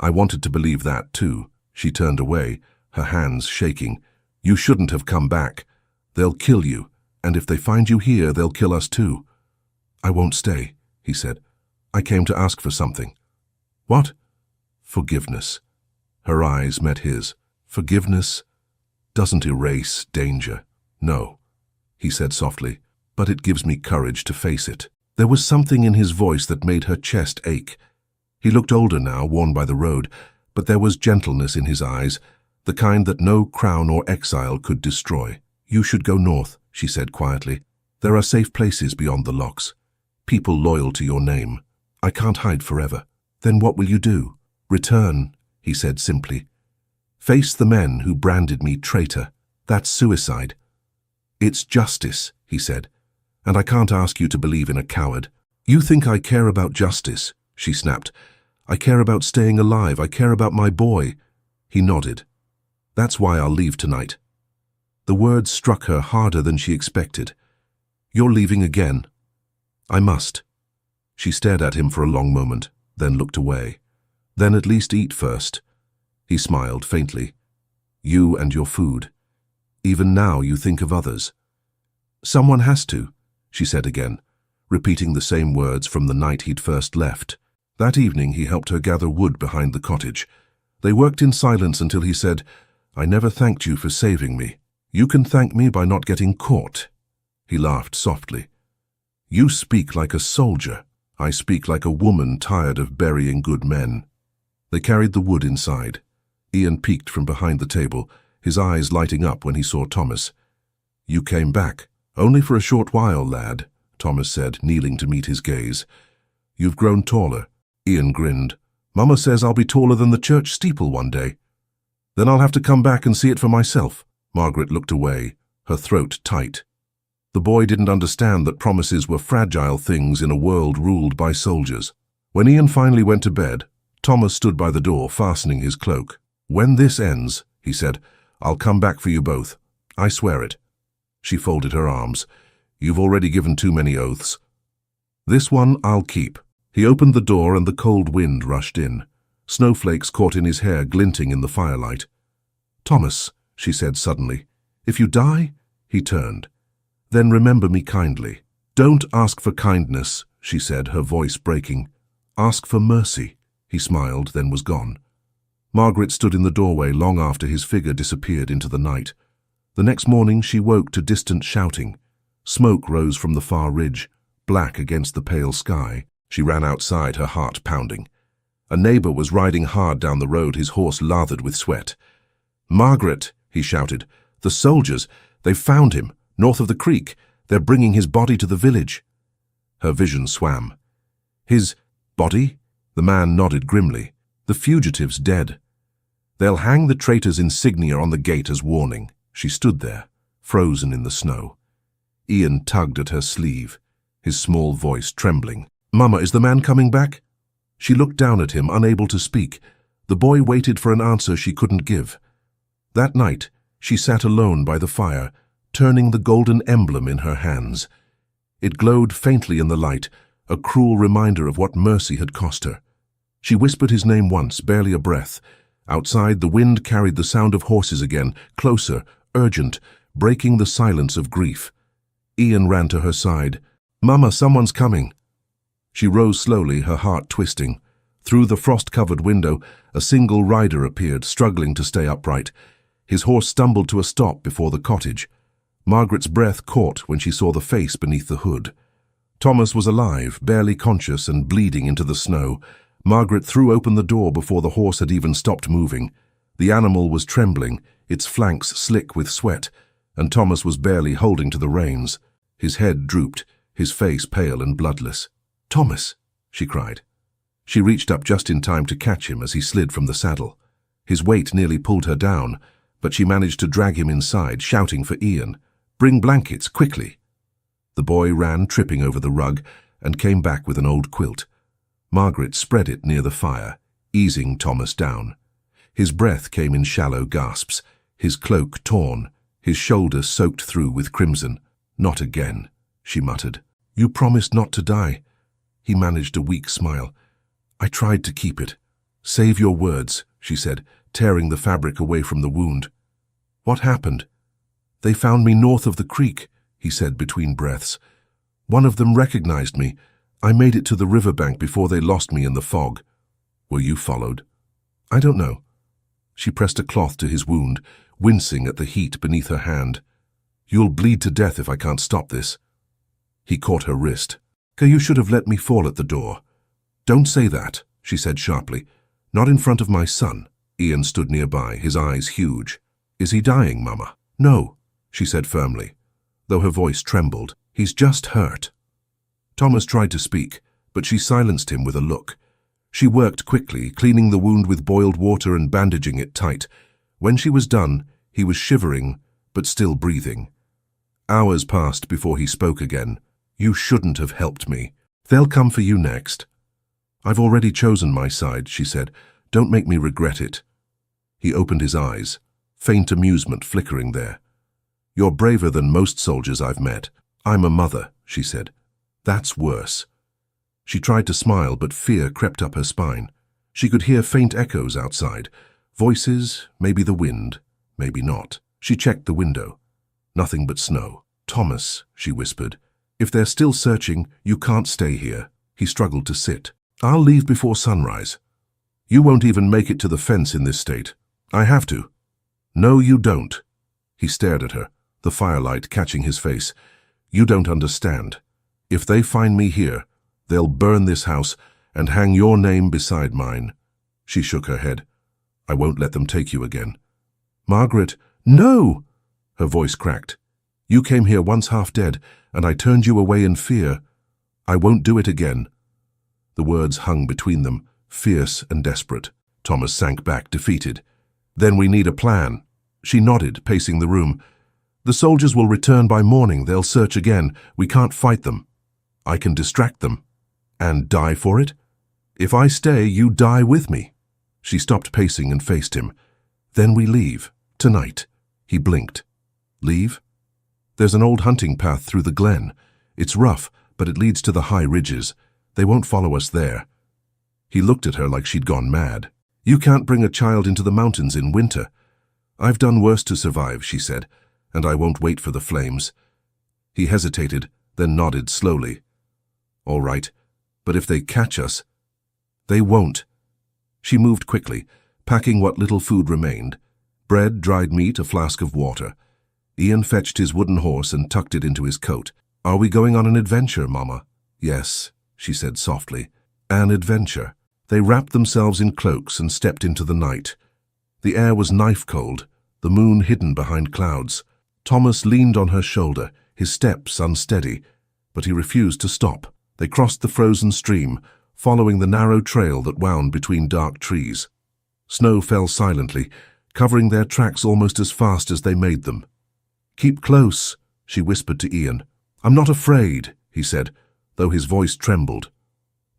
"I wanted to believe that too." She turned away, her hands shaking. "You shouldn't have come back. They'll kill you, and if they find you here, they'll kill us too." "I won't stay," he said. "I came to ask for something." "What?" "Forgiveness." Her eyes met his. "Forgiveness doesn't erase danger." "No," he said softly, but it gives me courage to face it." There was something in his voice that made her chest ache. He looked older now, worn by the road, but there was gentleness in his eyes, the kind that no crown or exile could destroy. "You should go north," she said quietly. "There are safe places beyond the locks. People loyal to your name. I can't hide forever." "Then what will you do?" "Return," he said simply. "Face the men who branded me traitor. That's suicide." "It's justice," he said, "and I can't ask you to believe in a coward." "You think I care about justice?" she snapped. "I care about staying alive. I care about my boy." He nodded. "That's why I'll leave tonight." The words struck her harder than she expected. "You're leaving again?" "I must." She stared at him for a long moment, then looked away. "Then at least eat first." He smiled faintly. "You and your food. Even now you think of others." "Someone has to," she said again, repeating the same words from the night he'd first left. That evening he helped her gather wood behind the cottage. They worked in silence until he said, "I never thanked you for saving me. You can thank me by not getting caught." He laughed softly. "You speak like a soldier. I speak like a woman tired of burying good men." They carried the wood inside. Ian peeked from behind the table, his eyes lighting up when he saw Thomas. "You came back. Only for a short while, lad," Thomas said, kneeling to meet his gaze. "You've grown taller." Ian grinned. "Mama says I'll be taller than the church steeple one day. Then I'll have to come back and see it for myself." Margaret looked away, her throat tight. The boy didn't understand that promises were fragile things in a world ruled by soldiers. When Ian finally went to bed, Thomas stood by the door, fastening his cloak. "When this ends," he said, "I'll come back for you both. I swear it." She folded her arms. "You've already given too many oaths. This one I'll keep." He opened the door and the cold wind rushed in. Snowflakes caught in his hair, glinting in the firelight. "Thomas," she said suddenly, "if you die—" He turned. "Then remember me kindly." "Don't ask for kindness," she said, her voice breaking. "Ask for mercy." He smiled, then was gone. Margaret stood in the doorway long after his figure disappeared into the night. The next morning she woke to distant shouting. Smoke rose from the far ridge, black against the pale sky. She ran outside, her heart pounding. A neighbor was riding hard down the road, his horse lathered with sweat. "Margaret," he shouted, "the soldiers, they've found him, north of the creek. They're bringing his body to the village." Her vision swam. "His body?" The man nodded grimly. "The fugitive's dead. They'll hang the traitor's insignia on the gate as warning." She stood there, frozen in the snow. Ian tugged at her sleeve, his small voice trembling. "Mama, is the man coming back?" She looked down at him, unable to speak. The boy waited for an answer she couldn't give. That night, she sat alone by the fire, turning the golden emblem in her hands. It glowed faintly in the light, a cruel reminder of what mercy had cost her. She whispered his name once, barely a breath. Outside, the wind carried the sound of horses again, closer, urgent, breaking the silence of grief. Ian ran to her side. "Mama, someone's coming." She rose slowly, her heart twisting. Through the frost-covered window, a single rider appeared, struggling to stay upright. His horse stumbled to a stop before the cottage. Margaret's breath caught when she saw the face beneath the hood. Thomas was alive, barely conscious and bleeding into the snow. Margaret threw open the door before the horse had even stopped moving. The animal was trembling, its flanks slick with sweat, and Thomas was barely holding to the reins. His head drooped, his face pale and bloodless. "Thomas!" she cried. She reached up just in time to catch him as he slid from the saddle. His weight nearly pulled her down, but she managed to drag him inside, shouting for Ian. "Bring blankets, quickly!" The boy ran, tripping over the rug, and came back with an old quilt. Margaret spread it near the fire, easing Thomas down. His breath came in shallow gasps, his cloak torn, his shoulders soaked through with crimson. "Not again," she muttered. "You promised not to die." He managed a weak smile. "I tried to keep it." "Save your words," she said, tearing the fabric away from the wound. "What happened?" "They found me north of the creek," he said between breaths. "One of them recognized me. I made it to the riverbank before they lost me in the fog." "Were you followed?" "I don't know." She pressed a cloth to his wound, wincing at the heat beneath her hand. "You'll bleed to death if I can't stop this." He caught her wrist. You should have let me fall at the door. Don't say that, she said sharply. Not in front of my son. Ian stood nearby, his eyes huge. Is he dying, Mama? No, she said firmly, though her voice trembled. He's just hurt. Thomas tried to speak, but she silenced him with a look. She worked quickly, cleaning the wound with boiled water and bandaging it tight. When she was done, he was shivering, but still breathing. Hours passed before he spoke again. You shouldn't have helped me. They'll come for you next. I've already chosen my side, she said. Don't make me regret it. He opened his eyes, faint amusement flickering there. You're braver than most soldiers I've met. I'm a mother, she said. That's worse. She tried to smile, but fear crept up her spine. She could hear faint echoes outside. Voices, maybe the wind, maybe not. She checked the window. Nothing but snow. Thomas, she whispered, if they're still searching, you can't stay here. He struggled to sit. I'll leave before sunrise. You won't even make it to the fence in this state. I have to. No, you don't. He stared at her, the firelight catching his face. You don't understand. If they find me here, they'll burn this house and hang your name beside mine. She shook her head. I won't let them take you again. Margaret, no! Her voice cracked. You came here once half dead, and I turned you away in fear. I won't do it again. The words hung between them, fierce and desperate. Thomas sank back, defeated. Then we need a plan. She nodded, pacing the room. The soldiers will return by morning. They'll search again. We can't fight them. I can distract them. And die for it? If I stay, you die with me. She stopped pacing and faced him. Then we leave. Tonight. He blinked. Leave? There's an old hunting path through the glen. It's rough, but it leads to the high ridges. They won't follow us there. He looked at her like she'd gone mad. You can't bring a child into the mountains in winter. I've done worse to survive, she said, and I won't wait for the flames. He hesitated, then nodded slowly. All right, but if they catch us... They won't. She moved quickly, packing what little food remained. Bread, dried meat, a flask of water. Ian fetched his wooden horse and tucked it into his coat. Are we going on an adventure, Mama? Yes, she said softly. An adventure. They wrapped themselves in cloaks and stepped into the night. The air was knife-cold, the moon hidden behind clouds. Thomas leaned on her shoulder, his steps unsteady, but he refused to stop. They crossed the frozen stream, following the narrow trail that wound between dark trees. Snow fell silently, covering their tracks almost as fast as they made them. Keep close, she whispered to Ian. I'm not afraid, he said, though his voice trembled.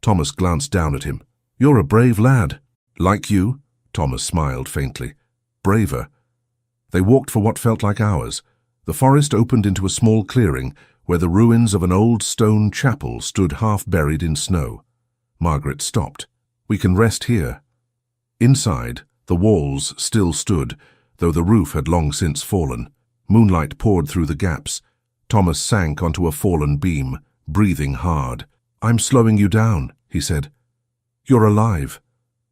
Thomas glanced down at him. You're a brave lad. Like you? Thomas smiled faintly. Braver. They walked for what felt like hours. The forest opened into a small clearing where the ruins of an old stone chapel stood half buried in snow. Margaret stopped. We can rest here. Inside, the walls still stood, though the roof had long since fallen. Moonlight poured through the gaps. Thomas sank onto a fallen beam, breathing hard. I'm slowing you down, he said. You're alive.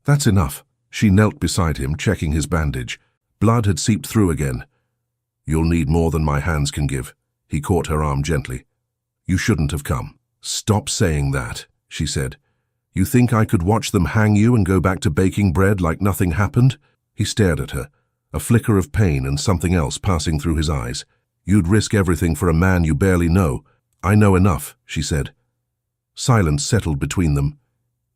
That's enough. She knelt beside him, checking his bandage. Blood had seeped through again. You'll need more than my hands can give. He caught her arm gently. You shouldn't have come. Stop saying that, she said. You think I could watch them hang you and go back to baking bread like nothing happened? He stared at her, a flicker of pain and something else passing through his eyes. You'd risk everything for a man you barely know. I know enough, she said. Silence settled between them.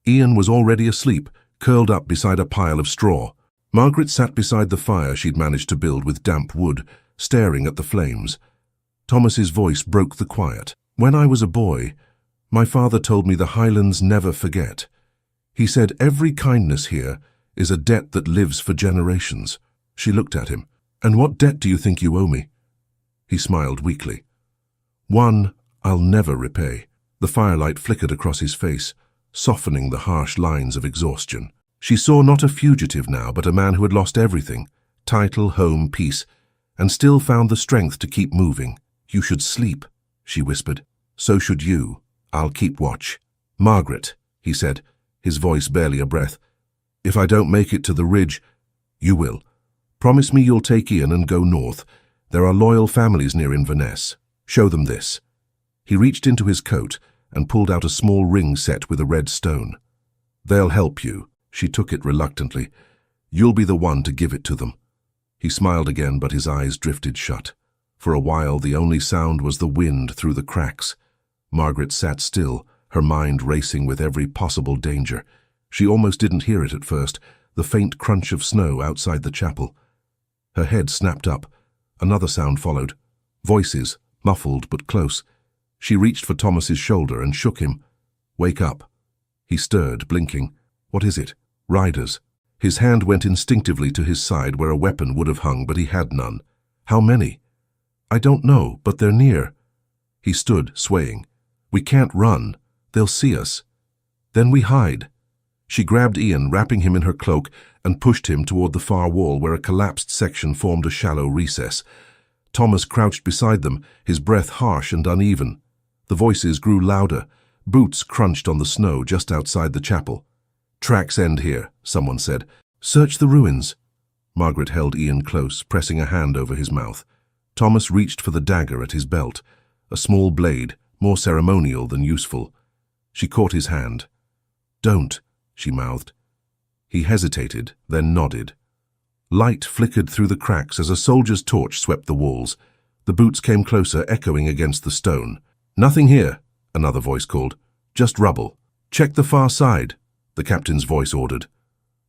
Ian was already asleep, curled up beside a pile of straw. Margaret sat beside the fire she'd managed to build with damp wood, staring at the flames. Thomas's voice broke the quiet. When I was a boy, my father told me the Highlands never forget. He said every kindness here is a debt that lives for generations. She looked at him. And what debt do you think you owe me? He smiled weakly. One I'll never repay. The firelight flickered across his face, softening the harsh lines of exhaustion. She saw not a fugitive now, but a man who had lost everything, title, home, peace, and still found the strength to keep moving. You should sleep, she whispered. So should you. I'll keep watch. Margaret, he said, his voice barely a breath. If I don't make it to the ridge, you will. Promise me you'll take Ian and go north. There are loyal families near Inverness. Show them this. He reached into his coat and pulled out a small ring set with a red stone. "They'll help you." She took it reluctantly. "You'll be the one to give it to them." He smiled again, but his eyes drifted shut. For a while, the only sound was the wind through the cracks. Margaret sat still, her mind racing with every possible danger. She almost didn't hear it at first, the faint crunch of snow outside the chapel. Her head snapped up. Another sound followed. Voices, muffled but close. She reached for Thomas's shoulder and shook him. "Wake up." He stirred, blinking. "What is it?" "Riders." His hand went instinctively to his side where a weapon would have hung, but he had none. "How many?" "I don't know, but they're near." He stood, swaying. "We can't run. They'll see us." "Then we hide." She grabbed Ian, wrapping him in her cloak, and pushed him toward the far wall where a collapsed section formed a shallow recess. Thomas crouched beside them, his breath harsh and uneven. The voices grew louder. Boots crunched on the snow just outside the chapel. "Tracks end here," someone said. "Search the ruins." Margaret held Ian close, pressing a hand over his mouth. Thomas reached for the dagger at his belt, a small blade, more ceremonial than useful. She caught his hand. "Don't," she mouthed. He hesitated, then nodded. Light flickered through the cracks as a soldier's torch swept the walls. The boots came closer, echoing against the stone. "Nothing here," another voice called. "Just rubble." "Check the far side," the captain's voice ordered.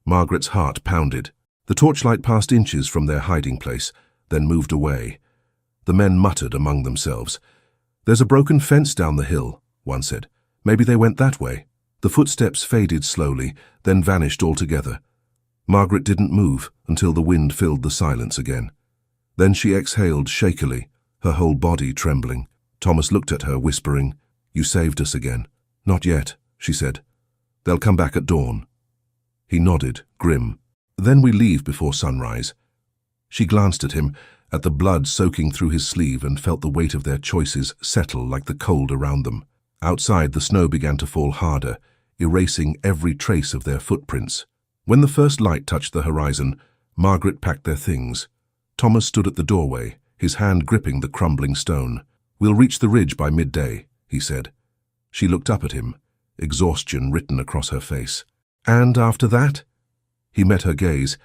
Margaret's heart pounded. The torchlight passed inches from their hiding place, then moved away. The men muttered among themselves. "There's a broken fence down the hill," one said. "Maybe they went that way." The footsteps faded slowly, then vanished altogether. Margaret didn't move until the wind filled the silence again. Then she exhaled shakily, her whole body trembling. Thomas looked at her, whispering, "You saved us again." "Not yet," she said. "They'll come back at dawn." He nodded, grim. "Then we leave before sunrise." She glanced at him, at the blood soaking through his sleeve, and felt the weight of their choices settle like the cold around them. Outside, the snow began to fall harder, erasing every trace of their footprints. When the first light touched the horizon, Margaret packed their things. Thomas stood at the doorway, his hand gripping the crumbling stone. "We'll reach the ridge by midday," he said. She looked up at him, exhaustion written across her face. "And after that?" He met her gaze.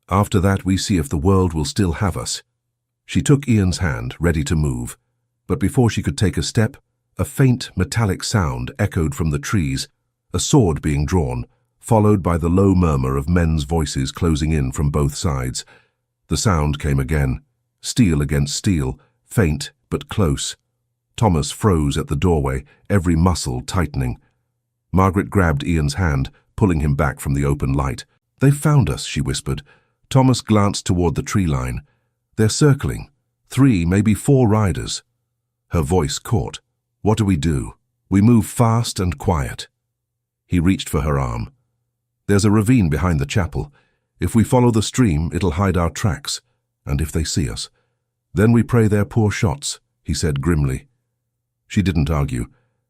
"After that, we see if the world will still have us." She took Ian's hand, ready to move. But before she could take a step, a faint metallic sound echoed from the trees, a sword being drawn, followed by the low murmur of men's voices closing in from both sides. The sound came again, steel against steel, faint but close. Thomas froze at the doorway, every muscle tightening. Margaret grabbed Ian's hand, pulling him back from the open light. "They've found us," she whispered. Thomas glanced toward the tree line. "They're circling. 3, maybe 4 riders." Her voice caught. "What do we do?" "We move fast and quiet." He reached for her arm. "There's a ravine behind the chapel. If we follow the stream, it'll hide our tracks. And if they see us, then we pray they're poor shots," he said grimly. She didn't argue.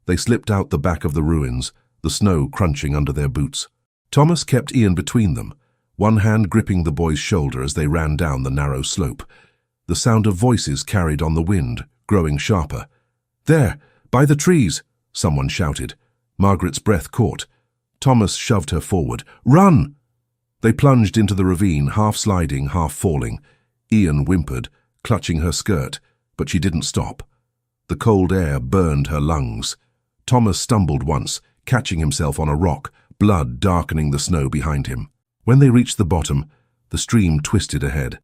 They slipped out the back of the ruins, the snow crunching under their boots. Thomas kept Ian between them, one hand gripping the boy's shoulder as they ran down the narrow slope. The sound of voices carried on the wind, growing sharper. "There, by the trees!" someone shouted. Margaret's breath caught. Thomas shoved her forward. "Run!" They plunged into the ravine, half sliding, half falling. Ian whimpered, clutching her skirt, but she didn't stop. The cold air burned her lungs. Thomas stumbled once, catching himself on a rock, blood darkening the snow behind him. When they reached the bottom, the stream twisted ahead,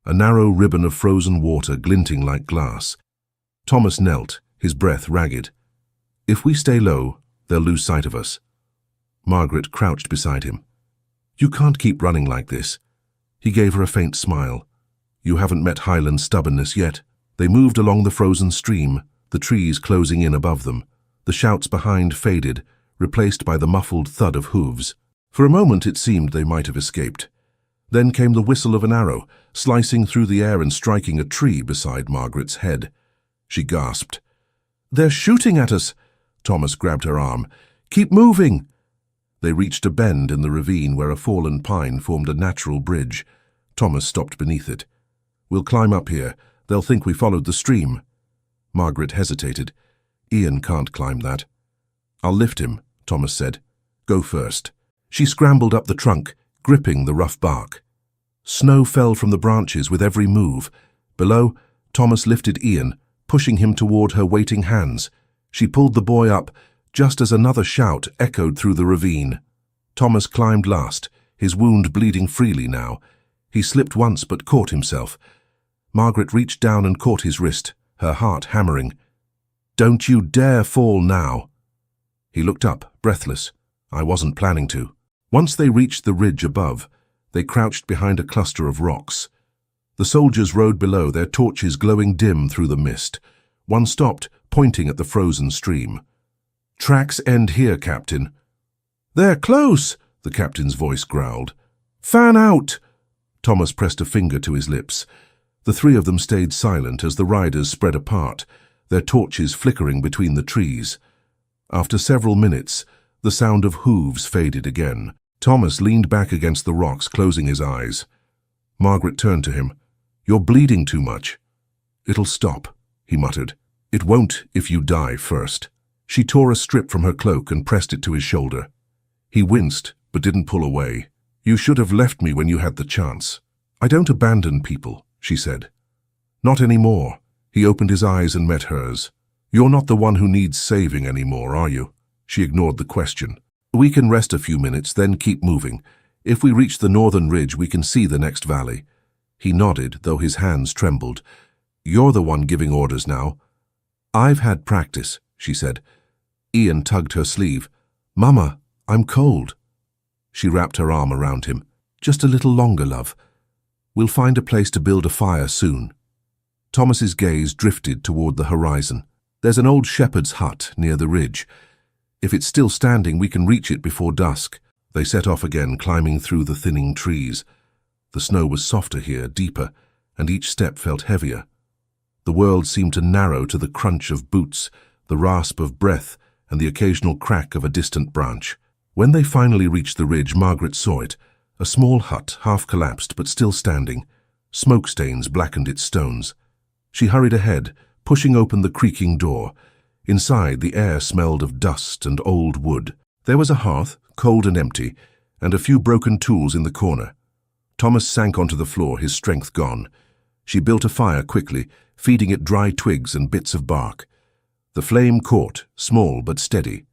a narrow ribbon of frozen water glinting like glass. Thomas knelt, his breath ragged. "If we stay low, they'll lose sight of us." Margaret crouched beside him. "You can't keep running like this." He gave her a faint smile. "You haven't met Highland stubbornness yet." They moved along the frozen stream, the trees closing in above them. The shouts behind faded, replaced by the muffled thud of hooves. For a moment it seemed they might have escaped. Then came the whistle of an arrow, slicing through the air and striking a tree beside Margaret's head. She gasped. "They're shooting at us!" Thomas grabbed her arm. "Keep moving!" They reached a bend in the ravine where a fallen pine formed a natural bridge. Thomas stopped beneath it. "We'll climb up here. They'll think we followed the stream." Margaret hesitated. Ian can't climb that. I'll lift him, Thomas said. Go first. She scrambled up the trunk, gripping the rough bark. Snow fell from the branches with every move. Below, Thomas lifted Ian, pushing him toward her waiting hands. She pulled the boy up, just as another shout echoed through the ravine. Thomas climbed last, his wound bleeding freely now. He slipped once but caught himself. Margaret reached down and caught his wrist, her heart hammering. "Don't you dare fall now." He looked up, breathless. "I wasn't planning to." Once they reached the ridge above, they crouched behind a cluster of rocks. The soldiers rode below, their torches glowing dim through the mist. One stopped, pointing at the frozen stream. "Tracks end here, Captain." "They're close," the captain's voice growled. "Fan out!" Thomas pressed a finger to his lips. The three of them stayed silent as the riders spread apart, their torches flickering between the trees. After several minutes, the sound of hooves faded again. Thomas leaned back against the rocks, closing his eyes. Margaret turned to him. "You're bleeding too much." "It'll stop," he muttered. "It won't if you die first." She tore a strip from her cloak and pressed it to his shoulder. He winced, but didn't pull away. "You should have left me when you had the chance." "I don't abandon people," she said. "Not anymore." He opened his eyes and met hers. "You're not the one who needs saving anymore, are you?" She ignored the question. "We can rest a few minutes, then keep moving. If we reach the northern ridge, we can see the next valley." He nodded, though his hands trembled. "You're the one giving orders now." "I've had practice," she said. Ian tugged her sleeve. "Mama, I'm cold." She wrapped her arm around him. "Just a little longer, love. We'll find a place to build a fire soon." Thomas's gaze drifted toward the horizon. "There's an old shepherd's hut near the ridge. If it's still standing, we can reach it before dusk." They set off again, climbing through the thinning trees. The snow was softer here, deeper, and each step felt heavier. The world seemed to narrow to the crunch of boots, the rasp of breath, and the occasional crack of a distant branch. When they finally reached the ridge, Margaret saw it, a small hut, half collapsed but still standing. Smoke stains blackened its stones. She hurried ahead, pushing open the creaking door. Inside, the air smelled of dust and old wood. There was a hearth, cold and empty, and a few broken tools in the corner. Thomas sank onto the floor, his strength gone. She built a fire quickly, feeding it dry twigs and bits of bark. The flame caught, small but steady.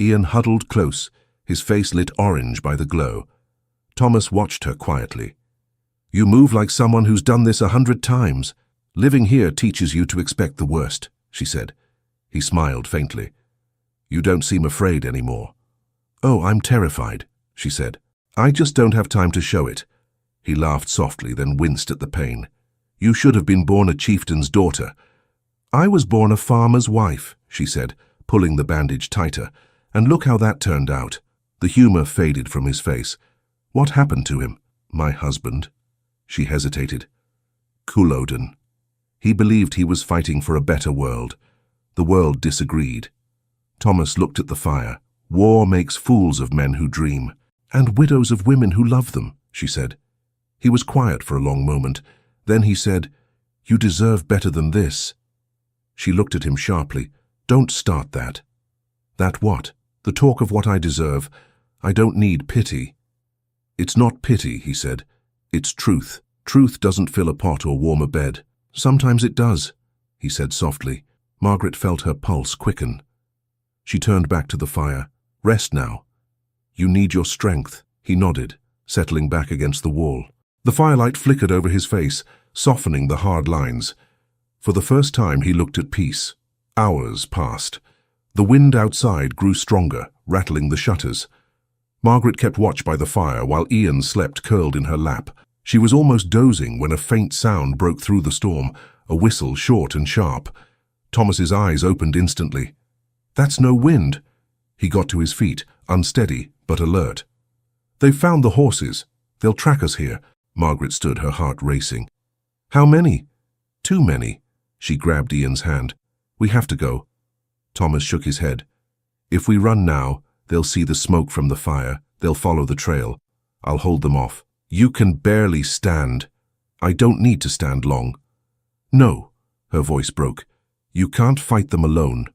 Ian huddled close, his face lit orange by the glow. Thomas watched her quietly. "You move like someone who's done this 100 times. Living here teaches you to expect the worst," she said. He smiled faintly. "You don't seem afraid anymore." "Oh, I'm terrified," she said. "I just don't have time to show it." He laughed softly, then winced at the pain. "You should have been born a chieftain's daughter." "I was born a farmer's wife," she said, pulling the bandage tighter. "And look how that turned out." The humor faded from his face. "What happened to him?" "My husband." She hesitated. "Culloden. He believed he was fighting for a better world. The world disagreed." Thomas looked at the fire. "War makes fools of men who dream, and widows of women who love them," she said. He was quiet for a long moment. Then he said, "You deserve better than this." She looked at him sharply. "Don't start that." "That what?" "The talk of what I deserve. I don't need pity." "It's not pity," he said. "It's truth. Truth doesn't fill a pot or warm a bed." "Sometimes it does," he said softly. Margaret felt her pulse quicken. She turned back to the fire. "Rest now. You need your strength." He nodded, settling back against the wall. The firelight flickered over his face, softening the hard lines. For the first time he looked at peace. Hours passed. The wind outside grew stronger, rattling the shutters. Margaret kept watch by the fire while Ian slept curled in her lap. She was almost dozing when a faint sound broke through the storm, a whistle short and sharp. Thomas's eyes opened instantly. "That's no wind." He got to his feet, unsteady but alert. "They've found the horses. They'll track us here." Margaret stood, her heart racing. "How many?" "Too many." She grabbed Ian's hand. "We have to go." Thomas shook his head. "If we run now, they'll see the smoke from the fire. They'll follow the trail. I'll hold them off." "You can barely stand." "I don't need to stand long." "No," her voice broke. "You can't fight them alone."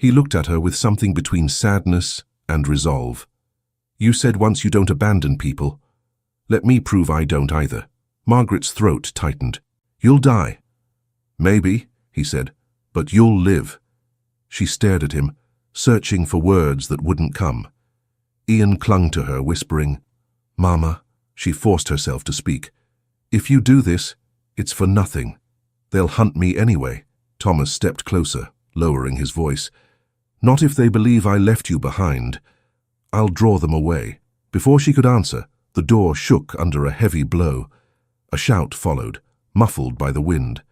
He looked at her with something between sadness and resolve. You said once you don't abandon people. Let me prove I don't either. Margaret's throat tightened. You'll die. Maybe, he said, but you'll live. She stared at him, searching for words that wouldn't come. Ian clung to her, whispering, Mama. She forced herself to speak. If you do this, it's for nothing. They'll hunt me anyway. Thomas stepped closer, lowering his voice. Not if they believe I left you behind. I'll draw them away. Before she could answer, the door shook under a heavy blow. A shout followed, muffled by the wind.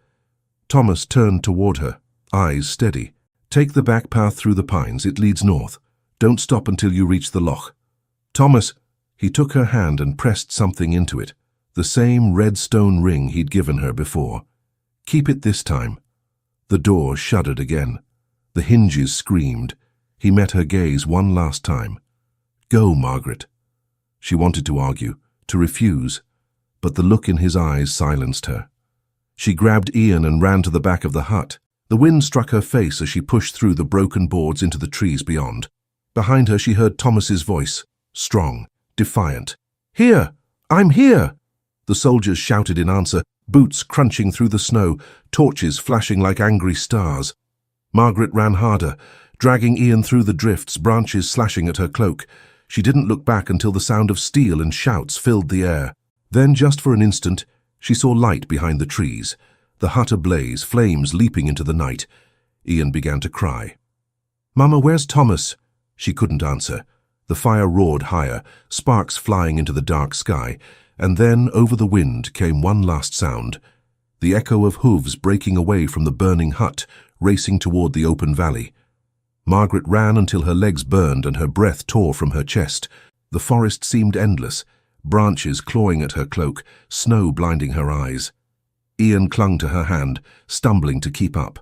Thomas turned toward her, eyes steady. Take the back path through the pines. It leads north. Don't stop until you reach the loch. Thomas, he took her hand and pressed something into it, the same red stone ring he'd given her before. Keep it this time. The door shuddered again. The hinges screamed. He met her gaze one last time. Go, Margaret. She wanted to argue, to refuse, but the look in his eyes silenced her. She grabbed Ian and ran to the back of the hut. The wind struck her face as she pushed through the broken boards into the trees beyond. Behind her she heard Thomas's voice, strong, defiant. Here! I'm here! The soldiers shouted in answer, boots crunching through the snow, torches flashing like angry stars. Margaret ran harder, dragging Ian through the drifts, branches slashing at her cloak. She didn't look back until the sound of steel and shouts filled the air. Then, just for an instant, she saw light behind the trees, the hut ablaze, flames leaping into the night. Ian began to cry. Mama, where's Thomas? She couldn't answer. The fire roared higher, sparks flying into the dark sky, and then over the wind came one last sound, the echo of hooves breaking away from the burning hut, racing toward the open valley. Margaret ran until her legs burned and her breath tore from her chest. The forest seemed endless, branches clawing at her cloak, snow blinding her eyes. Ian clung to her hand, stumbling to keep up.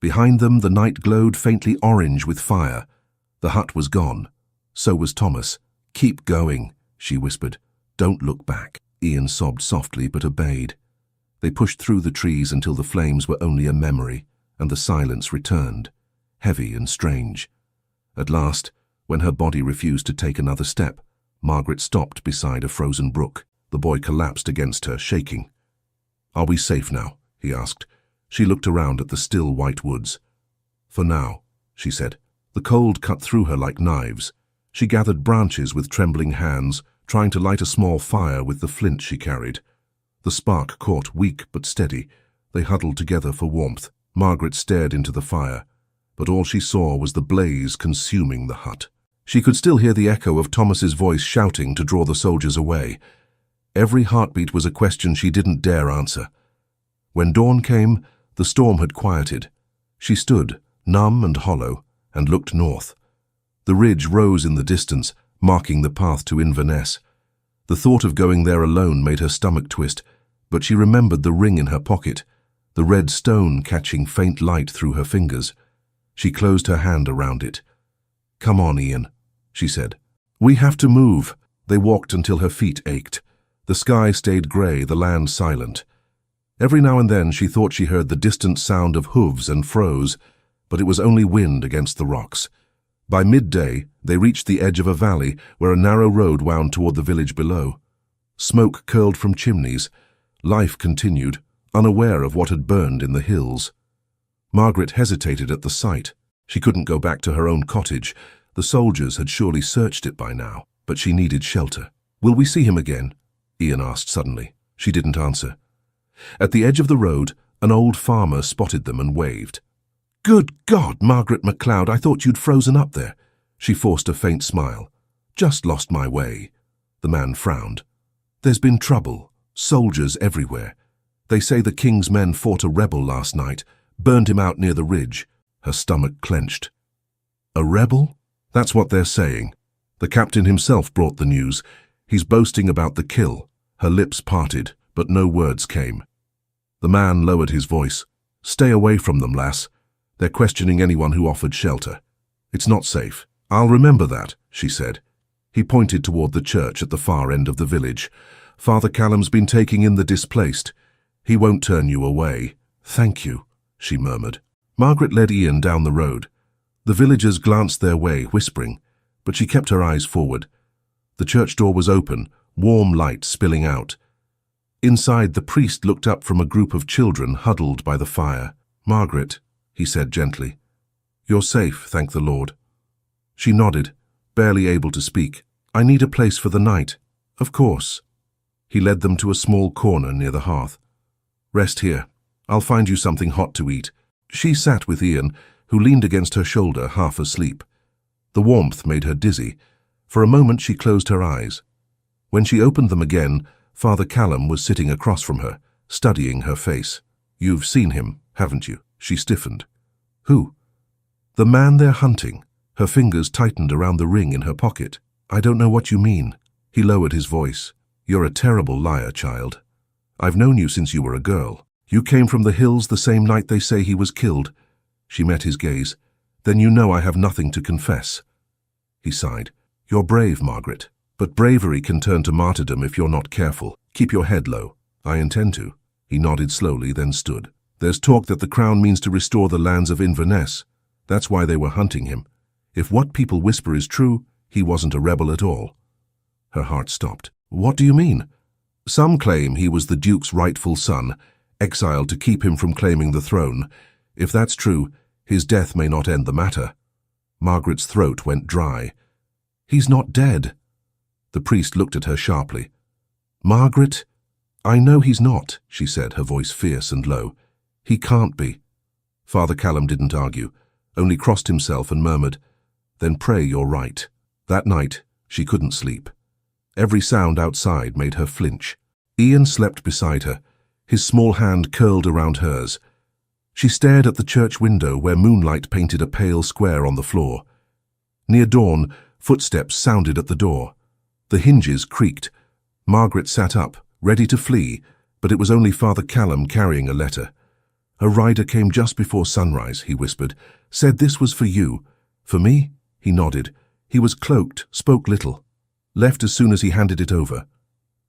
Behind them the night glowed faintly orange with fire. The hut was gone. So was Thomas. Keep going, she whispered. Don't look back. Ian sobbed softly but obeyed. They pushed through the trees until the flames were only a memory, and the silence returned, heavy and strange. At last, when her body refused to take another step, Margaret stopped beside a frozen brook. The boy collapsed against her, shaking. Are we safe now? He asked. She looked around at the still white woods. For now, she said. The cold cut through her like knives. She gathered branches with trembling hands, trying to light a small fire with the flint she carried. The spark caught, weak but steady. They huddled together for warmth. Margaret stared into the fire, but all she saw was the blaze consuming the hut. She could still hear the echo of Thomas's voice shouting to draw the soldiers away. Every heartbeat was a question she didn't dare answer. When dawn came, the storm had quieted. She stood, numb and hollow, and looked north. The ridge rose in the distance, marking the path to Inverness. The thought of going there alone made her stomach twist, but she remembered the ring in her pocket, the red stone catching faint light through her fingers. She closed her hand around it. Come on, Ian, she said. We have to move. They walked until her feet ached. The sky stayed grey, the land silent. Every now and then she thought she heard the distant sound of hooves and froze, but it was only wind against the rocks. By midday, they reached the edge of a valley where a narrow road wound toward the village below. Smoke curled from chimneys. Life continued, unaware of what had burned in the hills. Margaret hesitated at the sight. She couldn't go back to her own cottage. The soldiers had surely searched it by now, but she needed shelter. Will we see him again? Ian asked suddenly. She didn't answer. At the edge of the road, an old farmer spotted them and waved. Good God, Margaret MacLeod, I thought you'd frozen up there. She forced a faint smile. Just lost my way. The man frowned. There's been trouble. Soldiers everywhere. They say the king's men fought a rebel last night, burned him out near the ridge. Her stomach clenched. A rebel? That's what they're saying. The captain himself brought the news. He's boasting about the kill. Her lips parted, but no words came. The man lowered his voice. Stay away from them, lass. They're questioning anyone who offered shelter. It's not safe. I'll remember that, she said. He pointed toward the church at the far end of the village. Father Callum's been taking in the displaced. He won't turn you away. Thank you, she murmured. Margaret led Ian down the road. The villagers glanced their way, whispering, but she kept her eyes forward. The church door was open, warm light spilling out. Inside, the priest looked up from a group of children huddled by the fire. "Margaret," he said gently, "you're safe, thank the Lord." She nodded, barely able to speak. "I need a place for the night." "Of course." He led them to a small corner near the hearth. "Rest here. I'll find you something hot to eat." She sat with Ian, who leaned against her shoulder, half asleep. The warmth made her dizzy. For a moment she closed her eyes. When she opened them again, Father Callum was sitting across from her, studying her face. "You've seen him, haven't you?" She stiffened. "Who?" "The man they're hunting." Her fingers tightened around the ring in her pocket. "I don't know what you mean." He lowered his voice. "You're a terrible liar, child. I've known you since you were a girl. You came from the hills the same night they say he was killed." She met his gaze. "Then you know I have nothing to confess." He sighed. "You're brave, Margaret. But bravery can turn to martyrdom if you're not careful. Keep your head low." "I intend to." He nodded slowly, then stood. "There's talk that the crown means to restore the lands of Inverness. That's why they were hunting him. If what people whisper is true, he wasn't a rebel at all." Her heart stopped. "What do you mean?" "Some claim he was the Duke's rightful son, exiled to keep him from claiming the throne. If that's true, his death may not end the matter." Margaret's throat went dry. "He's not dead." The priest looked at her sharply. "Margaret, I know he's not," she said, her voice fierce and low. "He can't be." Father Callum didn't argue, only crossed himself and murmured, "Then pray you're right." That night, she couldn't sleep. Every sound outside made her flinch. Ian slept beside her, his small hand curled around hers. She stared at the church window where moonlight painted a pale square on the floor. Near dawn, footsteps sounded at the door. The hinges creaked. Margaret sat up, ready to flee, but it was only Father Callum carrying a letter. "A rider came just before sunrise," he whispered. "Said this was for you." "For me?" He nodded. He was cloaked, spoke little. Left as soon as he handed it over.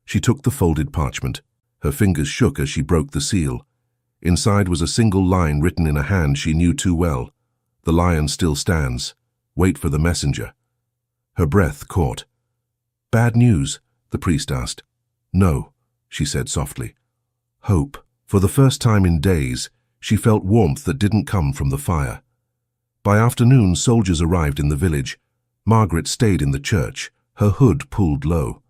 She took the folded parchment. Her fingers shook as she broke the seal. Inside was a single line written in a hand she knew too well. "The lion still stands. Wait for the messenger." Her breath caught. "Bad news?" the priest asked. "No," she said softly. "Hope." For the first time in days, she felt warmth that didn't come from the fire. By afternoon, soldiers arrived in the village. Margaret stayed in the church, her hood pulled low.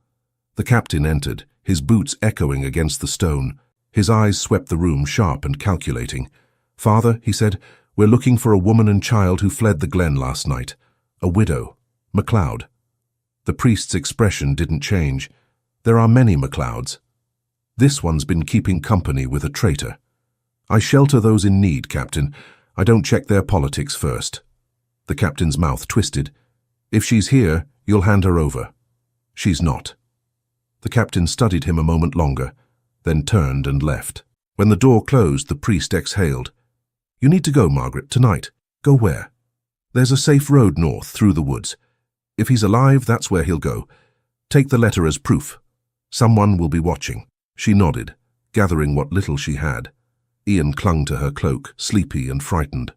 The captain entered, his boots echoing against the stone. His eyes swept the room, sharp and calculating. "Father," he said, "we're looking for a woman and child who fled the glen last night. A widow. MacLeod." The priest's expression didn't change. "There are many MacLeods. This one's been keeping company with a traitor." "I shelter those in need, Captain. I don't check their politics first." The captain's mouth twisted. "If she's here, you'll hand her over." "She's not." The captain studied him a moment longer, then turned and left. When the door closed, the priest exhaled. "You need to go, Margaret, tonight." "Go where?" "There's a safe road north, through the woods. If he's alive, that's where he'll go. Take the letter as proof. Someone will be watching." She nodded, gathering what little she had. Ian clung to her cloak, sleepy and frightened.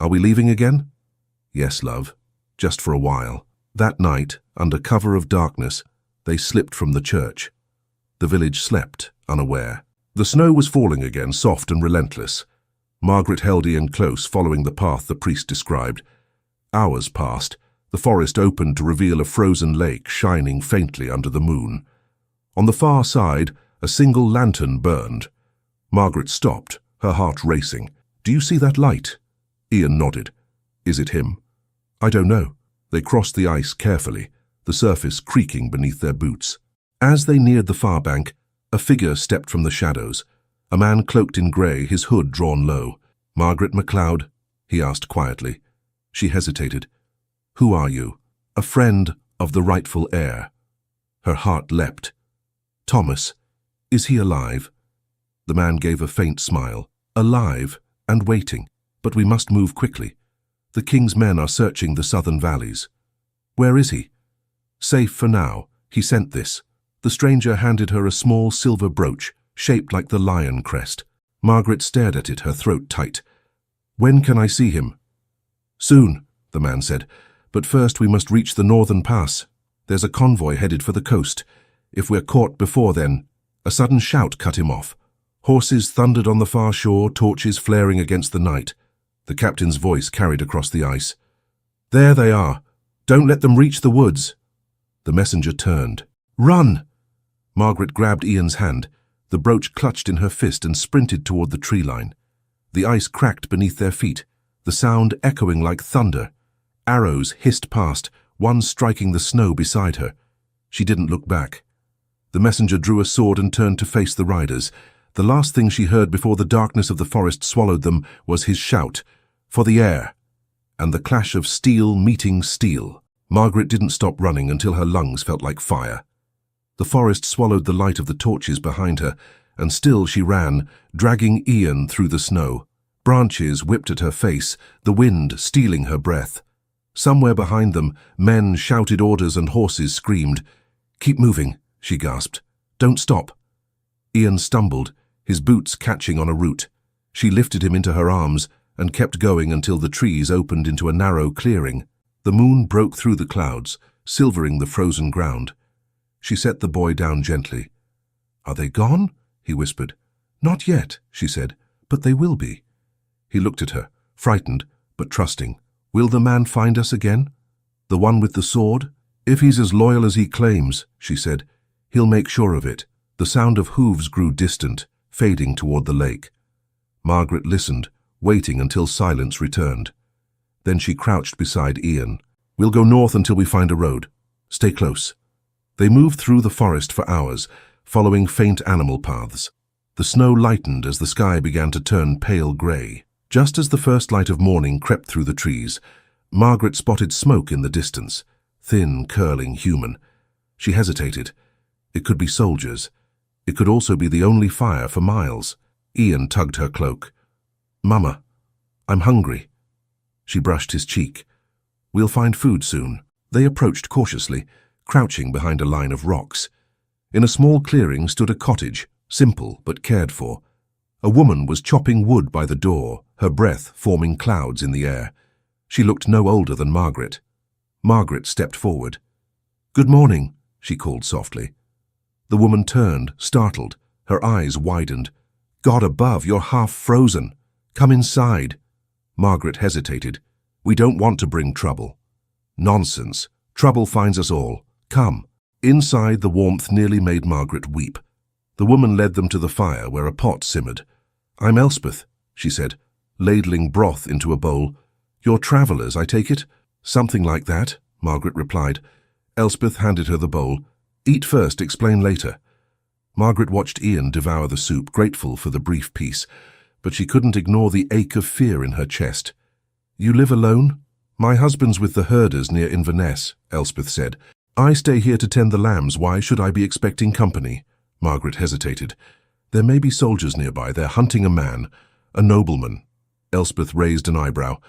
"Are we leaving again?" "Yes, love. Just for a while." That night, under cover of darkness, they slipped from the church. The village slept, unaware. The snow was falling again, soft and relentless. Margaret held Ian close, following the path the priest described. Hours passed. The forest opened to reveal a frozen lake shining faintly under the moon. On the far side, a single lantern burned. Margaret stopped, her heart racing. "Do you see that light?" Ian nodded. "Is it him?" "I don't know." They crossed the ice carefully, the surface creaking beneath their boots. As they neared the far bank, a figure stepped from the shadows. A man cloaked in grey, his hood drawn low. "Margaret MacLeod?" he asked quietly. She hesitated. "Who are you?" "A friend of the rightful heir." Her heart leapt. "Thomas, is he alive?" The man gave a faint smile. "Alive and waiting, but we must move quickly. The king's men are searching the southern valleys." "Where is he?" "Safe for now. He sent this." The stranger handed her a small silver brooch, shaped like the lion crest. Margaret stared at it, her throat tight. "When can I see him?" "Soon. the man said. "But first we must reach the northern pass. There's a convoy headed for the coast. If we're caught before then—" A sudden shout cut him off. Horses thundered on the far shore, torches flaring against the night. The captain's voice carried across the ice. "There they are. Don't let them reach the woods." The messenger turned. "Run!" Margaret grabbed Ian's hand. The brooch clutched in her fist and sprinted toward the tree line. The ice cracked beneath their feet, the sound echoing like thunder. Arrows hissed past, one striking the snow beside her. She didn't look back. The messenger drew a sword and turned to face the riders. The last thing she heard before the darkness of the forest swallowed them was his shout, "For the air!" and the clash of steel meeting steel. Margaret didn't stop running until her lungs felt like fire. The forest swallowed the light of the torches behind her, and still she ran, dragging Ian through the snow. Branches whipped at her face, the wind stealing her breath. Somewhere behind them, men shouted orders and horses screamed. "Keep moving," she gasped. "Don't stop." Ian stumbled, his boots catching on a root. She lifted him into her arms and kept going until the trees opened into a narrow clearing. The moon broke through the clouds, silvering the frozen ground. She set the boy down gently. "Are they gone?" he whispered. "Not yet," she said, "but they will be." He looked at her, frightened but trusting. "Will the man find us again? The one with the sword?" "If he's as loyal as he claims," she said, "he'll make sure of it." The sound of hooves grew distant, fading toward the lake. Margaret listened, waiting until silence returned. Then she crouched beside Ian. "We'll go north until we find a road. Stay close." They moved through the forest for hours, following faint animal paths. The snow lightened as the sky began to turn pale grey. Just as the first light of morning crept through the trees, Margaret spotted smoke in the distance, thin, curling, human. She hesitated. It could be soldiers. It could also be the only fire for miles. Ian tugged her cloak. "Mama, I'm hungry." She brushed his cheek. "We'll find food soon." They approached cautiously, crouching behind a line of rocks. In a small clearing stood a cottage, simple but cared for. A woman was chopping wood by the door, her breath forming clouds in the air. She looked no older than Margaret. Margaret stepped forward. "Good morning," she called softly. The woman turned, startled. Her eyes widened. "God above, you're half frozen. Come inside." Margaret hesitated. "We don't want to bring trouble." "Nonsense. Trouble finds us all. Come." Inside, the warmth nearly made Margaret weep. The woman led them to the fire where a pot simmered. "I'm Elspeth," she said, ladling broth into a bowl. "You're travellers, I take it?" "Something like that," Margaret replied. Elspeth handed her the bowl. "Eat first, explain later." Margaret watched Ian devour the soup, grateful for the brief peace, but she couldn't ignore the ache of fear in her chest. "You live alone?" "My husband's with the herders near Inverness," Elspeth said. "I stay here to tend the lambs. Why should I be expecting company?" Margaret hesitated. "There may be soldiers nearby. They're hunting a man, a nobleman." Elspeth raised an eyebrow.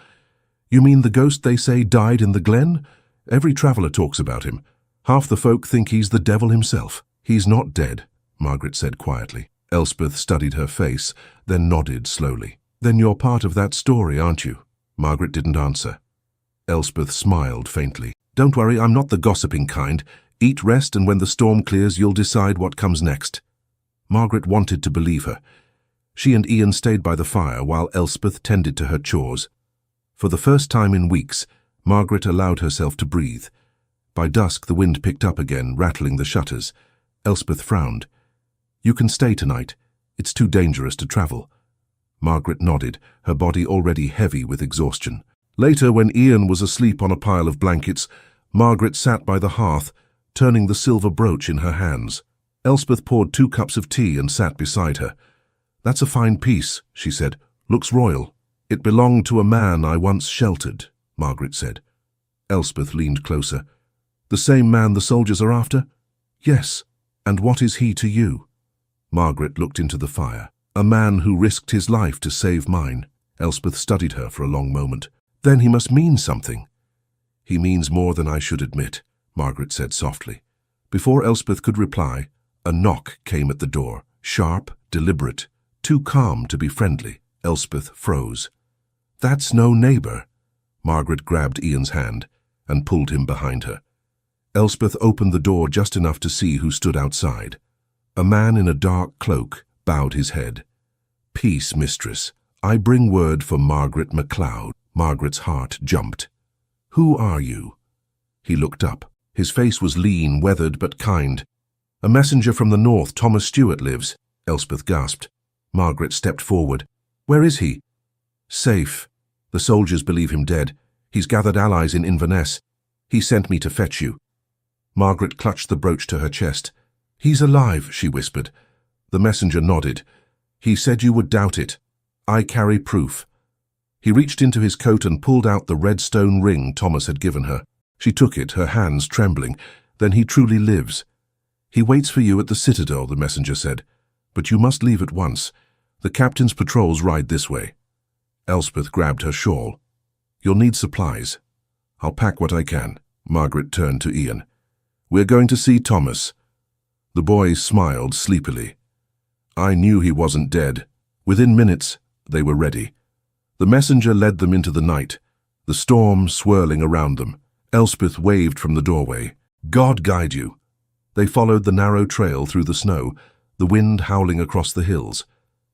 "You mean the ghost they say died in the glen? Every traveller talks about him. Half the folk think he's the devil himself." "He's not dead," Margaret said quietly. Elspeth studied her face, then nodded slowly. "Then you're part of that story, aren't you?" Margaret didn't answer. Elspeth smiled faintly. "Don't worry, I'm not the gossiping kind. Eat, rest, and when the storm clears, you'll decide what comes next." Margaret wanted to believe her. She and Ian stayed by the fire while Elspeth tended to her chores. For the first time in weeks, Margaret allowed herself to breathe. By dusk, the wind picked up again, rattling the shutters. Elspeth frowned. "You can stay tonight. It's too dangerous to travel." Margaret nodded, her body already heavy with exhaustion. Later, when Ian was asleep on a pile of blankets, Margaret sat by the hearth, turning the silver brooch in her hands. Elspeth poured 2 cups of tea and sat beside her. "That's a fine piece," she said. "Looks royal." "It belonged to a man I once sheltered," Margaret said. Elspeth leaned closer. "The same man the soldiers are after?" "Yes. And what is he to you?" Margaret looked into the fire. "A man who risked his life to save mine." Elspeth studied her for a long moment. "Then he must mean something." "He means more than I should admit," Margaret said softly. Before Elspeth could reply, a knock came at the door, sharp, deliberate, too calm to be friendly. Elspeth froze. "That's no neighbour." Margaret grabbed Ian's hand and pulled him behind her. Elspeth opened the door just enough to see who stood outside. A man in a dark cloak bowed his head. "Peace, mistress. I bring word for Margaret MacLeod." Margaret's heart jumped. "Who are you?" He looked up. His face was lean, weathered, but kind. "A messenger from the north, Thomas Stewart, lives," Elspeth gasped. Margaret stepped forward. "Where is he?" "Safe. The soldiers believe him dead. He's gathered allies in Inverness. He sent me to fetch you." Margaret clutched the brooch to her chest. "He's alive," she whispered. The messenger nodded. "He said you would doubt it. I carry proof." He reached into his coat and pulled out the red stone ring Thomas had given her. She took it, her hands trembling. "Then he truly lives." "He waits for you at the citadel," the messenger said. "But you must leave at once. The captain's patrols ride this way." Elspeth grabbed her shawl. "You'll need supplies." "I'll pack what I can." Margaret turned to Ian. "We're going to see Thomas." The boy smiled sleepily. "I knew he wasn't dead." Within minutes, they were ready. The messenger led them into the night, the storm swirling around them. Elspeth waved from the doorway. "God guide you." They followed the narrow trail through the snow, the wind howling across the hills.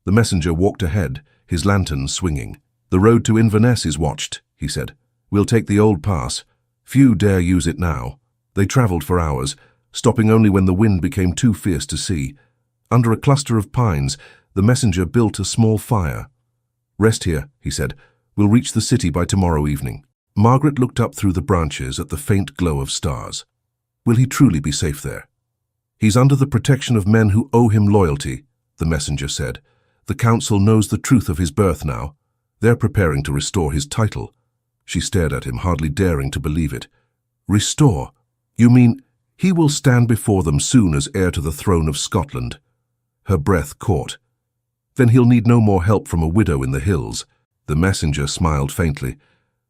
The messenger walked ahead, his lantern swinging. "The road to Inverness is watched," he said. "We'll take the old pass. Few dare use it now." They travelled for hours, stopping only when the wind became too fierce to see. Under a cluster of pines, the messenger built a small fire. "Rest here," he said. "We'll reach the city by tomorrow evening." Margaret looked up through the branches at the faint glow of stars. Will he truly be safe there? "He's under the protection of men who owe him loyalty," the messenger said. "The council knows the truth of his birth now. They're preparing to restore his title." She stared at him, hardly daring to believe it. "Restore? You mean he will stand before them soon as heir to the throne of Scotland?" Her breath caught. "Then he'll need no more help from a widow in the hills." The messenger smiled faintly.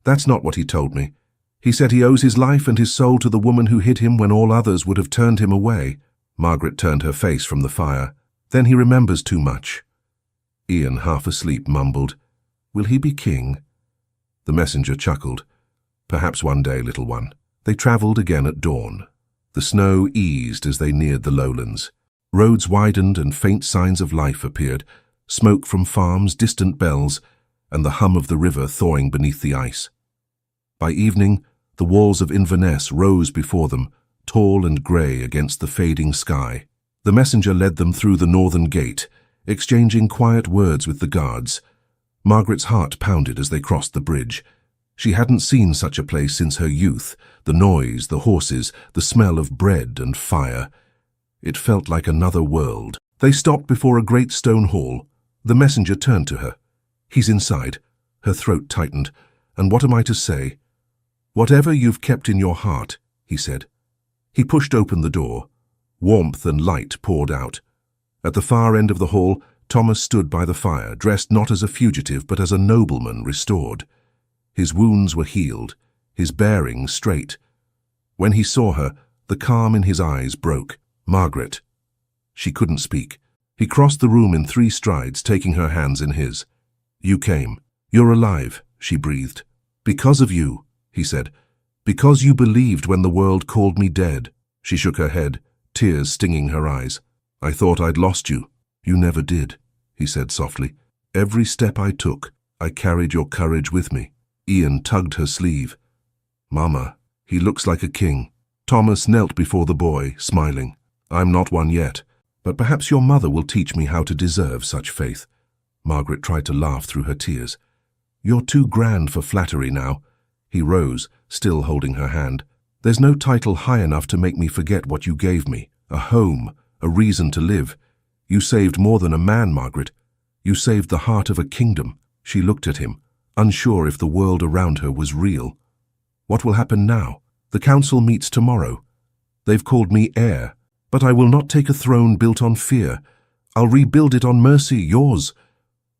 "That's not what he told me. He said he owes his life and his soul to the woman who hid him when all others would have turned him away." Margaret turned her face from the fire. "Then he remembers too much." Ian, half asleep, mumbled, "Will he be king?" The messenger chuckled. "Perhaps one day, little one." They travelled again at dawn. The snow eased as they neared the lowlands. Roads widened and faint signs of life appeared, smoke from farms, distant bells, and the hum of the river thawing beneath the ice. By evening, the walls of Inverness rose before them, tall and grey against the fading sky. The messenger led them through the northern gate, exchanging quiet words with the guards. Margaret's heart pounded as they crossed the bridge. She hadn't seen such a place since her youth, the noise, the horses, the smell of bread and fire. It felt like another world. They stopped before a great stone hall. The messenger turned to her. "He's inside." Her throat tightened. "And what am I to say?" "Whatever you've kept in your heart," he said. He pushed open the door. Warmth and light poured out. At the far end of the hall, Thomas stood by the fire, dressed not as a fugitive but as a nobleman restored. His wounds were healed, his bearing straight. When he saw her, the calm in his eyes broke. "Margaret." She couldn't speak. He crossed the room in 3 strides, taking her hands in his. "You came. You're alive," she breathed. "Because of you," he said. "Because you believed when the world called me dead." She shook her head, tears stinging her eyes. "I thought I'd lost you." "You never did," he said softly. "Every step I took, I carried your courage with me." Ian tugged her sleeve. "Mama, he looks like a king." Thomas knelt before the boy, smiling. "I'm not one yet, but perhaps your mother will teach me how to deserve such faith." Margaret tried to laugh through her tears. "You're too grand for flattery now." He rose, still holding her hand. "There's no title high enough to make me forget what you gave me. A home, a reason to live. You saved more than a man, Margaret. You saved the heart of a kingdom." She looked at him, unsure if the world around her was real. "What will happen now? The council meets tomorrow. They've called me heir, but I will not take a throne built on fear. I'll rebuild it on mercy, yours."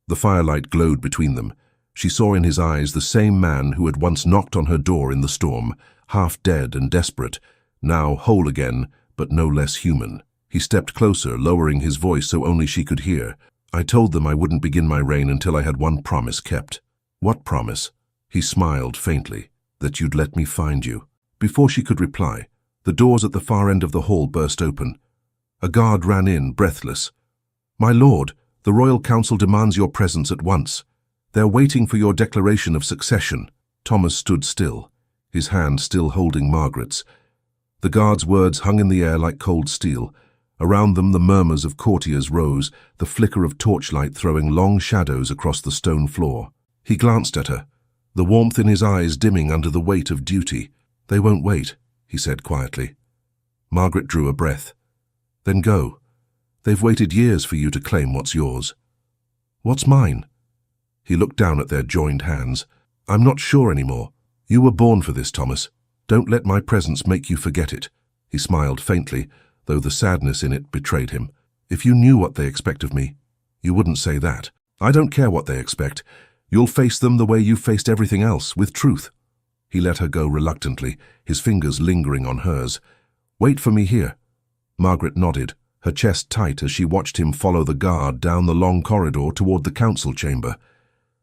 The firelight glowed between them. She saw in his eyes the same man who had once knocked on her door in the storm, half dead and desperate, now whole again, but no less human. He stepped closer, lowering his voice so only she could hear. "I told them I wouldn't begin my reign until I had one promise kept." "What promise?" He smiled faintly. That you'd let me find you. Before she could reply, the doors at the far end of the hall burst open. A guard ran in, breathless. "My lord, the Royal Council demands your presence at once. They're waiting for your declaration of succession." Thomas stood still, his hand still holding Margaret's. The guard's words hung in the air like cold steel. Around them the murmurs of courtiers rose, the flicker of torchlight throwing long shadows across the stone floor. He glanced at her, the warmth in his eyes dimming under the weight of duty. "They won't wait," he said quietly. Margaret drew a breath. "Then go. They've waited years for you to claim what's yours." "What's mine?" He looked down at their joined hands. "I'm not sure anymore. You were born for this, Thomas. Don't let my presence make you forget it." He smiled faintly, though the sadness in it betrayed him. "If you knew what they expect of me, you wouldn't say that. I don't care what they expect. You'll face them the way you faced everything else, with truth." He let her go reluctantly, his fingers lingering on hers. "Wait for me here." Margaret nodded, her chest tight as she watched him follow the guard down the long corridor toward the council chamber.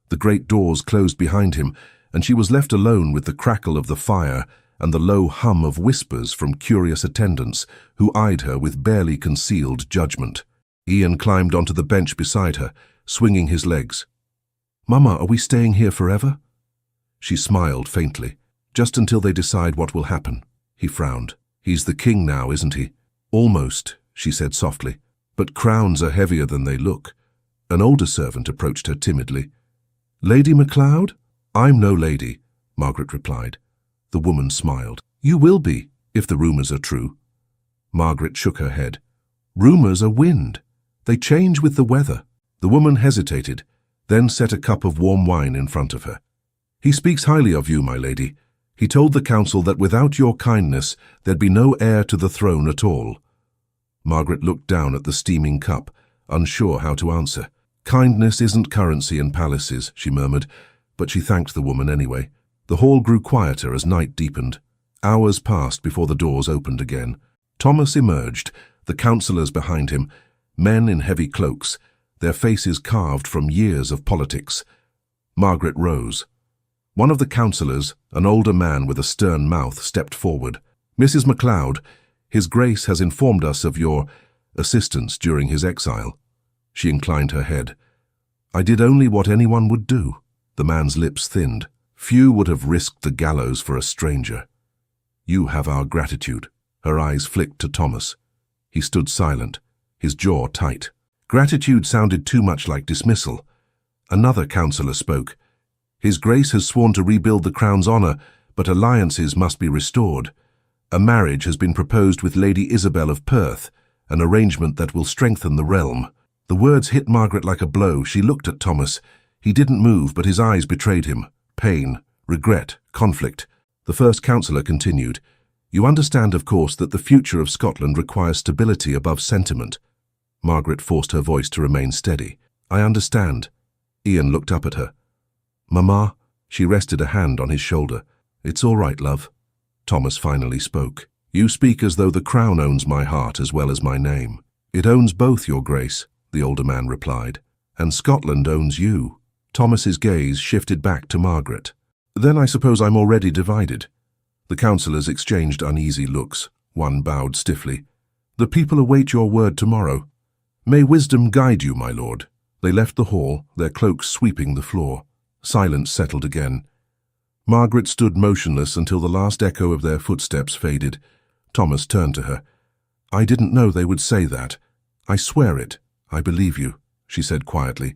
The great doors closed behind him, and she was left alone with the crackle of the fire and the low hum of whispers from curious attendants who eyed her with barely concealed judgment. Ian climbed onto the bench beside her, swinging his legs. "Mama, are we staying here forever?" She smiled faintly. "Just until they decide what will happen." He frowned. "He's the king now, isn't he?" "Almost," she said softly. "But crowns are heavier than they look." An older servant approached her timidly. "Lady MacLeod?" "I'm no lady," Margaret replied. The woman smiled. "You will be, if the rumors are true." Margaret shook her head. "Rumors are wind. They change with the weather." The woman hesitated, then set a cup of warm wine in front of her. "He speaks highly of you, my lady. He told the council that without your kindness, there'd be no heir to the throne at all." Margaret looked down at the steaming cup, unsure how to answer. "Kindness isn't currency in palaces," she murmured, but she thanked the woman anyway. The hall grew quieter as night deepened. Hours passed before the doors opened again. Thomas emerged, the councillors behind him, men in heavy cloaks, their faces carved from years of politics. Margaret rose. One of the councillors, an older man with a stern mouth, stepped forward. "Mrs. MacLeod, His Grace has informed us of your assistance during his exile." She inclined her head. "I did only what anyone would do." The man's lips thinned. "Few would have risked the gallows for a stranger." "You have our gratitude." Her eyes flicked to Thomas. He stood silent, his jaw tight. Gratitude sounded too much like dismissal. Another councillor spoke. "His Grace has sworn to rebuild the crown's honour, but alliances must be restored. A marriage has been proposed with Lady Isabel of Perth, an arrangement that will strengthen the realm." The words hit Margaret like a blow. She looked at Thomas. He didn't move, but his eyes betrayed him. Pain, regret, conflict. The first councillor continued. "You understand, of course, that the future of Scotland requires stability above sentiment." Margaret forced her voice to remain steady. "I understand." Ian looked up at her. "Mama?" She rested a hand on his shoulder. "It's all right, love." Thomas finally spoke. "You speak as though the crown owns my heart as well as my name." "It owns both, Your Grace," the older man replied. "And Scotland owns you." Thomas's gaze shifted back to Margaret. "Then I suppose I'm already divided." The councillors exchanged uneasy looks. One bowed stiffly. "The people await your word tomorrow." "May wisdom guide you, my lord." They left the hall, their cloaks sweeping the floor. Silence settled again. Margaret stood motionless until the last echo of their footsteps faded. Thomas turned to her. "I didn't know they would say that. I swear it. I believe you," she said quietly.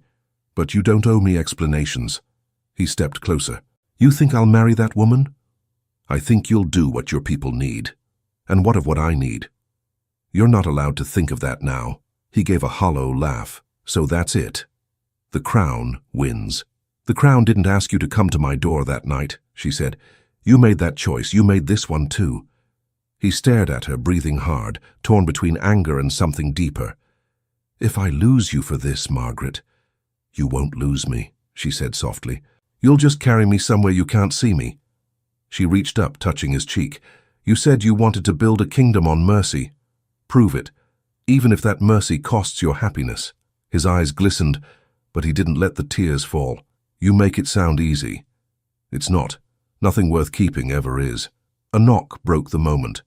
"But you don't owe me explanations." He stepped closer. "You think I'll marry that woman?" "I think you'll do what your people need." "And what of what I need?" "You're not allowed to think of that now." He gave a hollow laugh. "So that's it. The crown wins." "The crown didn't ask you to come to my door that night," she said. "You made that choice. You made this one too." He stared at her, breathing hard, torn between anger and something deeper. "If I lose you for this, Margaret—" "You won't lose me," she said softly. "You'll just carry me somewhere you can't see me." She reached up, touching his cheek. "You said you wanted to build a kingdom on mercy. Prove it, even if that mercy costs your happiness." His eyes glistened, but he didn't let the tears fall. "You make it sound easy." It's not. Nothing worth keeping ever is. A knock broke the moment.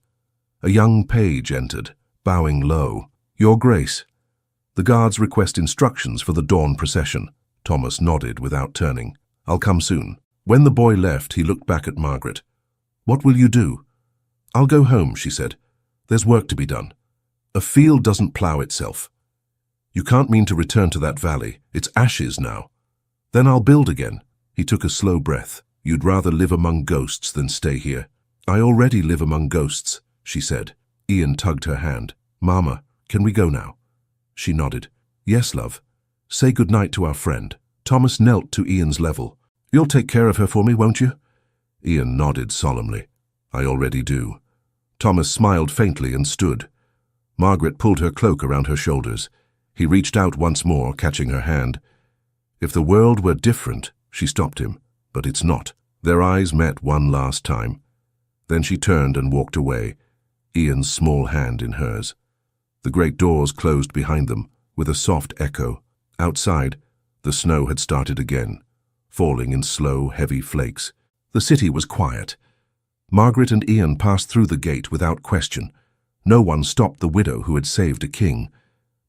A young page entered, bowing low. Your Grace. The guards request instructions for the dawn procession. Thomas nodded without turning. I'll come soon. When the boy left, he looked back at Margaret. What will you do? I'll go home, she said. There's work to be done. A field doesn't plough itself. You can't mean to return to that valley. It's ashes now. Then I'll build again. He took a slow breath. You'd rather live among ghosts than stay here. I already live among ghosts, she said. Ian tugged her hand. Mama, can we go now? She nodded. Yes, love. Say good night to our friend. Thomas knelt to Ian's level. You'll take care of her for me, won't you? Ian nodded solemnly. I already do. Thomas smiled faintly and stood. Margaret pulled her cloak around her shoulders. He reached out once more, catching her hand. If the world were different, she stopped him, but it's not. Their eyes met one last time. Then she turned and walked away, Ian's small hand in hers. The great doors closed behind them, with a soft echo. Outside, the snow had started again, falling in slow, heavy flakes. The city was quiet. Margaret and Ian passed through the gate without question. No one stopped the widow who had saved a king.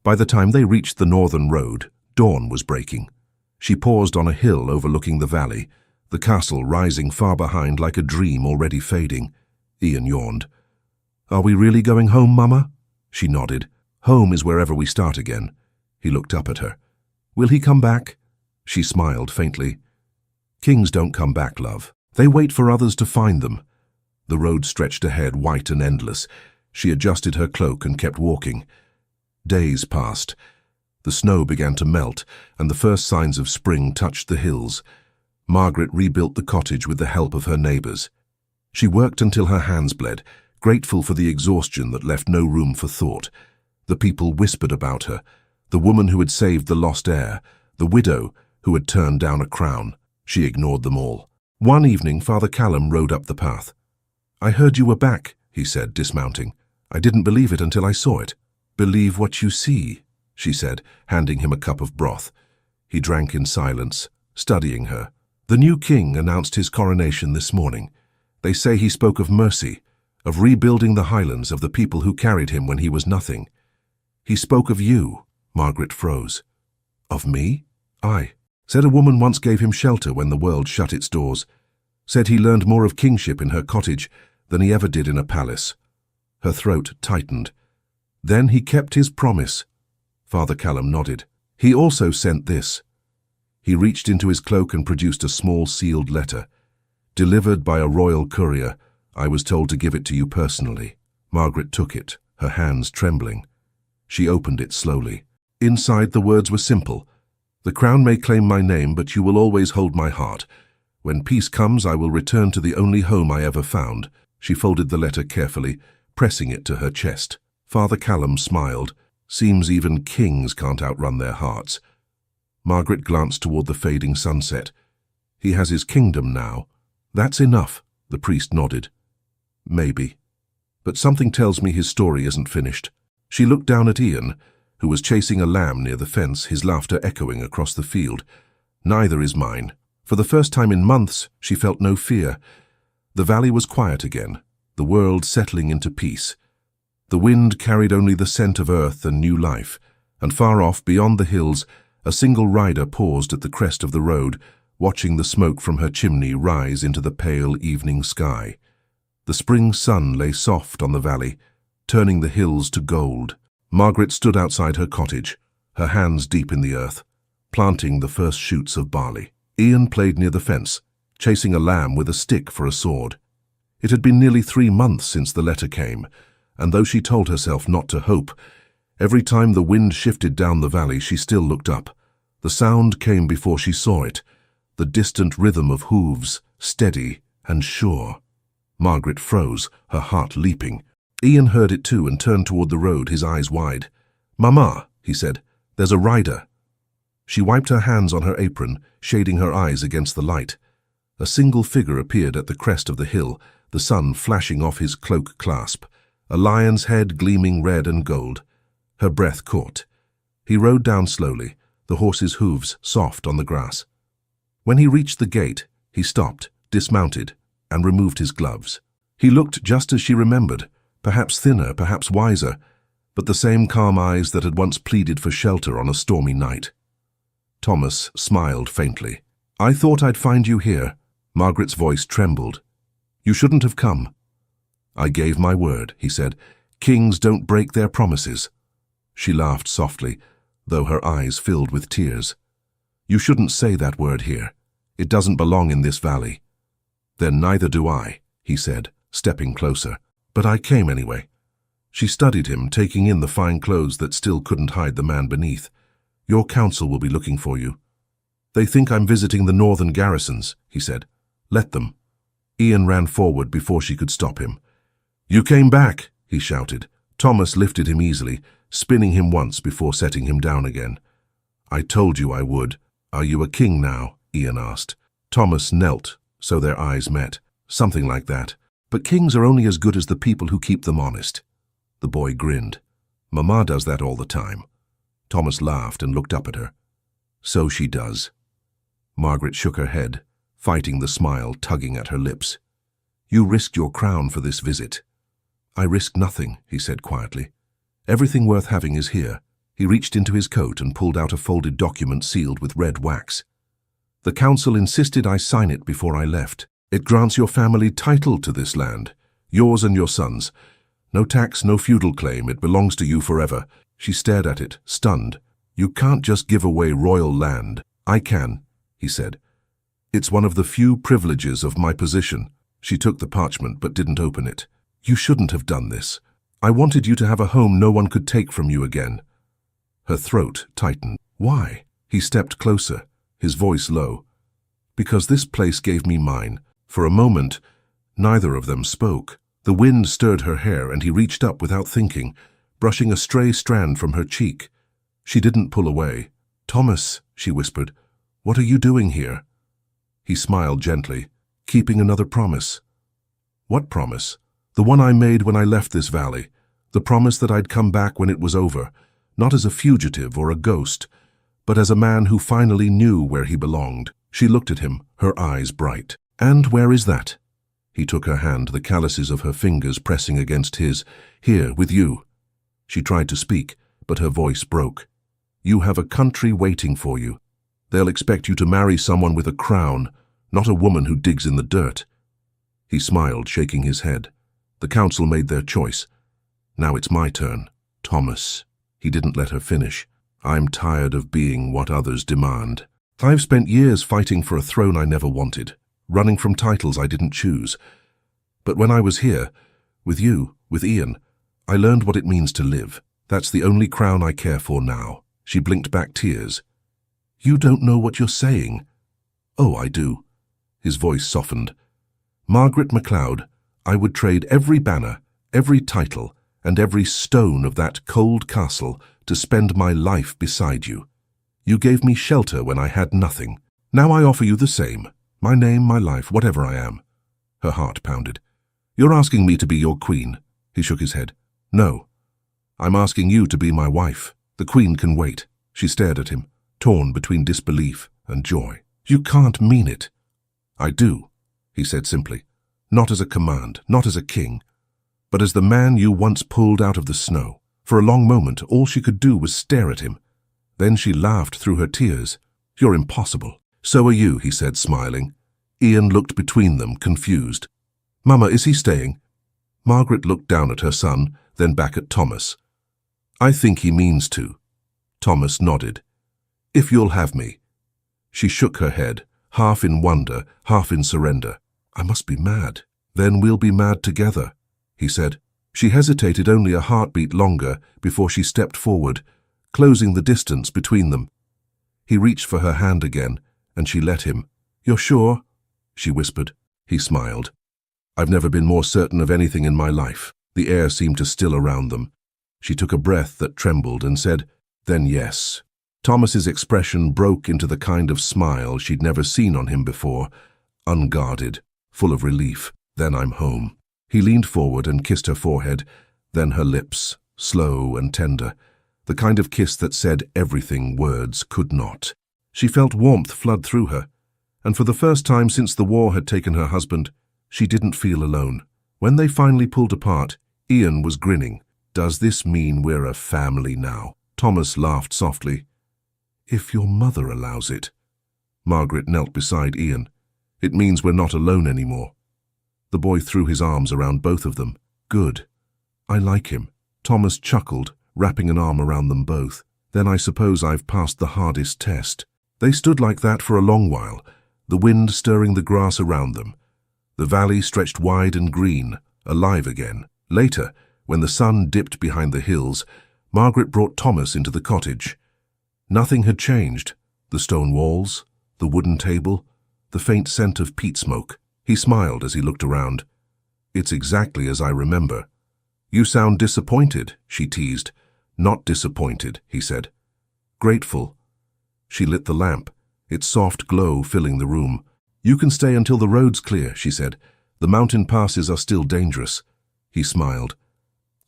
By the time they reached the northern road, dawn was breaking. She paused on a hill overlooking the valley, the castle rising far behind like a dream already fading. Ian yawned. Are we really going home, Mama? She nodded. Home is wherever we start again. He looked up at her. Will he come back? She smiled faintly. Kings don't come back, love. They wait for others to find them. The road stretched ahead, white and endless. She adjusted her cloak and kept walking. Days passed. The snow began to melt, and the first signs of spring touched the hills. Margaret rebuilt the cottage with the help of her neighbours. She worked until her hands bled, grateful for the exhaustion that left no room for thought. The people whispered about her, the woman who had saved the lost heir, the widow who had turned down a crown. She ignored them all. One evening, Father Callum rode up the path. I heard you were back, he said, dismounting. I didn't believe it until I saw it. Believe what you see, she said, handing him a cup of broth. He drank in silence, studying her. The new king announced his coronation this morning. They say he spoke of mercy, of rebuilding the highlands, of the people who carried him when he was nothing. He spoke of you. Margaret froze. Of me? Aye. Said a woman once gave him shelter when the world shut its doors. Said he learned more of kingship in her cottage than he ever did in a palace. Her throat tightened. Then he kept his promise. Father Callum nodded. He also sent this. He reached into his cloak and produced a small sealed letter. Delivered by a royal courier, I was told to give it to you personally. Margaret took it, her hands trembling. She opened it slowly. Inside the words were simple. The crown may claim my name, but you will always hold my heart. When peace comes, I will return to the only home I ever found. She folded the letter carefully, pressing it to her chest. Father Callum smiled. Seems even kings can't outrun their hearts. Margaret glanced toward the fading sunset. He has his kingdom now. That's enough, the priest nodded. Maybe. But something tells me his story isn't finished. She looked down at Ian, who was chasing a lamb near the fence, his laughter echoing across the field. Neither is mine. For the first time in months, she felt no fear. The valley was quiet again, the world settling into peace. The wind carried only the scent of earth and new life, and far off, beyond the hills, a single rider paused at the crest of the road, watching the smoke from her chimney rise into the pale evening sky. The spring sun lay soft on the valley, turning the hills to gold. Margaret stood outside her cottage, her hands deep in the earth, planting the first shoots of barley. Ian played near the fence, chasing a lamb with a stick for a sword. It had been nearly 3 months since the letter came, and though she told herself not to hope, every time the wind shifted down the valley she still looked up. The sound came before she saw it, the distant rhythm of hooves, steady and sure. Margaret froze, her heart leaping. Ian heard it too and turned toward the road, his eyes wide. "Mama," he said, "there's a rider." She wiped her hands on her apron, shading her eyes against the light. A single figure appeared at the crest of the hill, the sun flashing off his cloak clasp, a lion's head gleaming red and gold. Her breath caught. He rode down slowly, the horse's hooves soft on the grass. When he reached the gate, he stopped, dismounted, and removed his gloves. He looked just as she remembered, perhaps thinner, perhaps wiser, but the same calm eyes that had once pleaded for shelter on a stormy night. Thomas smiled faintly. "I thought I'd find you here." Margaret's voice trembled. "You shouldn't have come." "I gave my word," he said. "Kings don't break their promises." She laughed softly, though her eyes filled with tears. "You shouldn't say that word here. It doesn't belong in this valley." "Then neither do I," he said, stepping closer. "But I came anyway." She studied him, taking in the fine clothes that still couldn't hide the man beneath. "Your council will be looking for you." "They think I'm visiting the northern garrisons," he said. "Let them." Ian ran forward before she could stop him. "You came back," he shouted. Thomas lifted him easily, spinning him once before setting him down again. "I told you I would." "Are you a king now?" Ian asked. Thomas knelt, so their eyes met. "Something like that. But kings are only as good as the people who keep them honest." The boy grinned. "Mama does that all the time." Thomas laughed and looked up at her. "So she does." Margaret shook her head, fighting the smile tugging at her lips. "You risked your crown for this visit." "I risked nothing," he said quietly. "Everything worth having is here." He reached into his coat and pulled out a folded document sealed with red wax. "The council insisted I sign it before I left. It grants your family title to this land, yours and your sons. No tax, no feudal claim, it belongs to you forever." She stared at it, stunned. "You can't just give away royal land." "I can," he said. "It's one of the few privileges of my position." She took the parchment but didn't open it. "You shouldn't have done this. I wanted you to have a home no one could take from you again." Her throat tightened. "Why?" He stepped closer, his voice low. "Because this place gave me mine." For a moment, neither of them spoke. The wind stirred her hair and he reached up without thinking, brushing a stray strand from her cheek. She didn't pull away. "Thomas," she whispered, "what are you doing here?" He smiled gently. "Keeping another promise." "What promise?" "The one I made when I left this valley. The promise that I'd come back when it was over, not as a fugitive or a ghost, but as a man who finally knew where he belonged." She looked at him, her eyes bright. "And where is that?" He took her hand, the calluses of her fingers pressing against his. "Here, with you." She tried to speak, but her voice broke. "You have a country waiting for you. They'll expect you to marry someone with a crown, not a woman who digs in the dirt." He smiled, shaking his head. "The council made their choice. Now it's my turn." "Thomas." He didn't let her finish. "I'm tired of being what others demand. I've spent years fighting for a throne I never wanted, running from titles I didn't choose. But when I was here, with you, with Ian, I learned what it means to live. That's the only crown I care for now." She blinked back tears. "You don't know what you're saying." "Oh, I do." His voice softened. "Margaret MacLeod, I would trade every banner, every title, and every stone of that cold castle to spend my life beside you. You gave me shelter when I had nothing. Now I offer you the same. My name, my life, whatever I am." Her heart pounded. "You're asking me to be your queen." He shook his head. "No. I'm asking you to be my wife. The queen can wait." She stared at him, torn between disbelief and joy. "You can't mean it." "I do," he said simply. "Not as a command, not as a king, but as the man you once pulled out of the snow." For a long moment, all she could do was stare at him. Then she laughed through her tears. "You're impossible." "So are you," he said, smiling. Ian looked between them, confused. "Mama, is he staying?" Margaret looked down at her son, then back at Thomas. "I think he means to." Thomas nodded. "If you'll have me." She shook her head, half in wonder, half in surrender. "I must be mad." "Then we'll be mad together," he said. She hesitated only a heartbeat longer before she stepped forward, closing the distance between them. He reached for her hand again, and she let him. "You're sure?" she whispered. He smiled. "I've never been more certain of anything in my life." The air seemed to still around them. She took a breath that trembled and said, "Then yes." Thomas's expression broke into the kind of smile she'd never seen on him before, unguarded, full of relief. "Then I'm home." He leaned forward and kissed her forehead, then her lips, slow and tender, the kind of kiss that said everything words could not. She felt warmth flood through her, And for the first time since the war had taken her husband, she didn't feel alone. When they finally pulled apart, Ian was grinning. "Does this mean we're a family now?" Thomas laughed softly. "If your mother allows it." Margaret knelt beside Ian. "It means we're not alone anymore." The boy threw his arms around both of them. "Good. I like him." Thomas chuckled, wrapping an arm around them both. "Then I suppose I've passed the hardest test." They stood like that for a long while, the wind stirring the grass around them. The valley stretched wide and green, alive again. Later, when the sun dipped behind the hills, Margaret brought Thomas into the cottage. Nothing had changed. The stone walls, the wooden table, the faint scent of peat smoke. He smiled as he looked around. "It's exactly as I remember." "You sound disappointed," she teased. "Not disappointed," he said. "Grateful." She lit the lamp, its soft glow filling the room. "You can stay until the road's clear," she said. "The mountain passes are still dangerous." He smiled.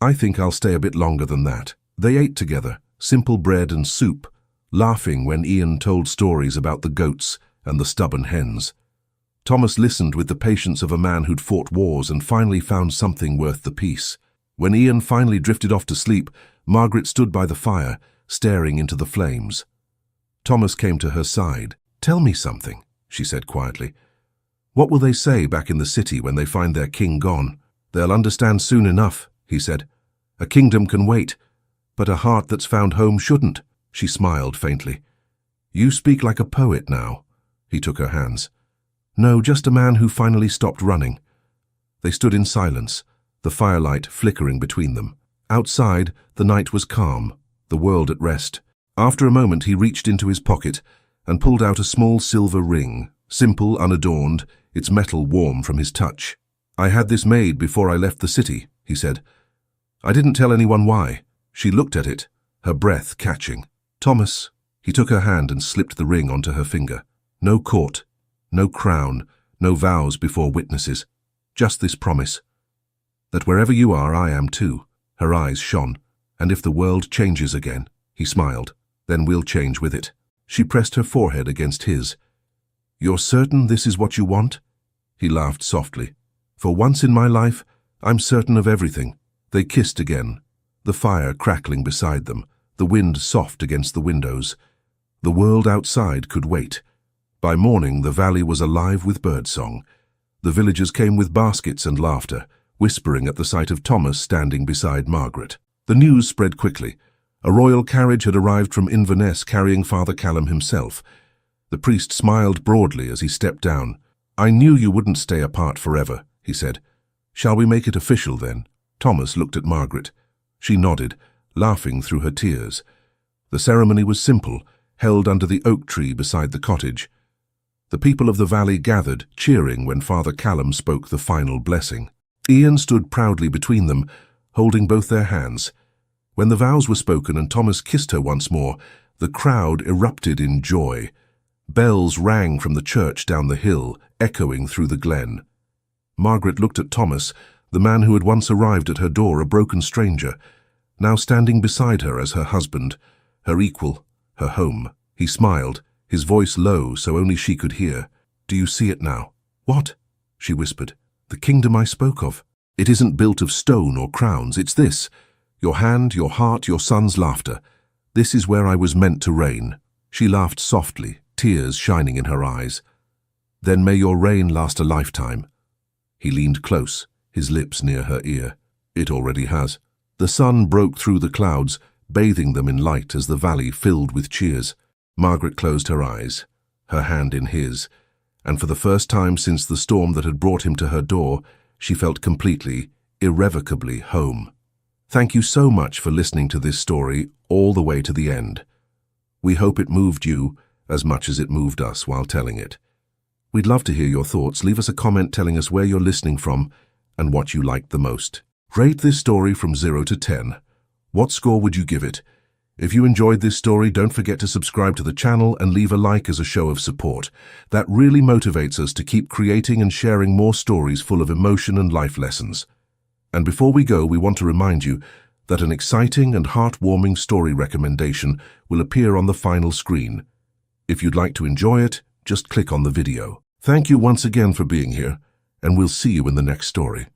"I think I'll stay a bit longer than that." They ate together, simple bread and soup, laughing when Ian told stories about the goats and the stubborn hens. Thomas listened with the patience of a man who'd fought wars and finally found something worth the peace. When Ian finally drifted off to sleep, Margaret stood by the fire, staring into the flames. Thomas came to her side. "Tell me something," she said quietly. "What will they say back in the city when they find their king gone?" "They'll understand soon enough," he said. "A kingdom can wait, but a heart that's found home shouldn't." She smiled faintly. "You speak like a poet now." He took her hands. "No, just a man who finally stopped running." They stood in silence, the firelight flickering between them. Outside, the night was calm, the world at rest. After a moment, he reached into his pocket and pulled out a small silver ring, simple, unadorned, its metal warm from his touch. "I had this made before I left the city," he said. "I didn't tell anyone why." She looked at it, her breath catching. "Thomas." He took her hand and slipped the ring onto her finger. "No court, no crown, no vows before witnesses. Just this promise. That wherever you are, I am too." Her eyes shone. "And if the world changes again," he smiled, "then we'll change with it." She pressed her forehead against his. "You're certain this is what you want?" He laughed softly. "For once in my life, I'm certain of everything." They kissed again, the fire crackling beside them, the wind soft against the windows. The world outside could wait. By morning, the valley was alive with birdsong. The villagers came with baskets and laughter, whispering at the sight of Thomas standing beside Margaret. The news spread quickly. A royal carriage had arrived from Inverness carrying Father Callum himself. The priest smiled broadly as he stepped down. "I knew you wouldn't stay apart forever," he said. "Shall we make it official then?" Thomas looked at Margaret. She nodded, laughing through her tears. The ceremony was simple, held under the oak tree beside the cottage. The people of the valley gathered, cheering when Father Callum spoke the final blessing. Ian stood proudly between them, holding both their hands. When the vows were spoken and Thomas kissed her once more, the crowd erupted in joy. Bells rang from the church down the hill, echoing through the glen. Margaret looked at Thomas, the man who had once arrived at her door, a broken stranger, now standing beside her as her husband, her equal, her home. He smiled, his voice low so only she could hear. "Do you see it now?" "What?" she whispered. "The kingdom I spoke of. It isn't built of stone or crowns, it's this. Your hand, your heart, your son's laughter. This is where I was meant to reign." She laughed softly, tears shining in her eyes. "Then may your reign last a lifetime." He leaned close, his lips near her ear. "It already has." The sun broke through the clouds, bathing them in light as the valley filled with cheers. Margaret closed her eyes, her hand in his, and for the first time since the storm that had brought him to her door, she felt completely, irrevocably home. Thank you so much for listening to this story all the way to the end. We hope it moved you as much as it moved us while telling it. We'd love to hear your thoughts. Leave us a comment telling us where you're listening from and what you liked the most. Rate this story from 0 to 10. What score would you give it? If you enjoyed this story, don't forget to subscribe to the channel and leave a like as a show of support. That really motivates us to keep creating and sharing more stories full of emotion and life lessons. And before we go, we want to remind you that an exciting and heartwarming story recommendation will appear on the final screen. If you'd like to enjoy it, just click on the video. Thank you once again for being here, and we'll see you in the next story.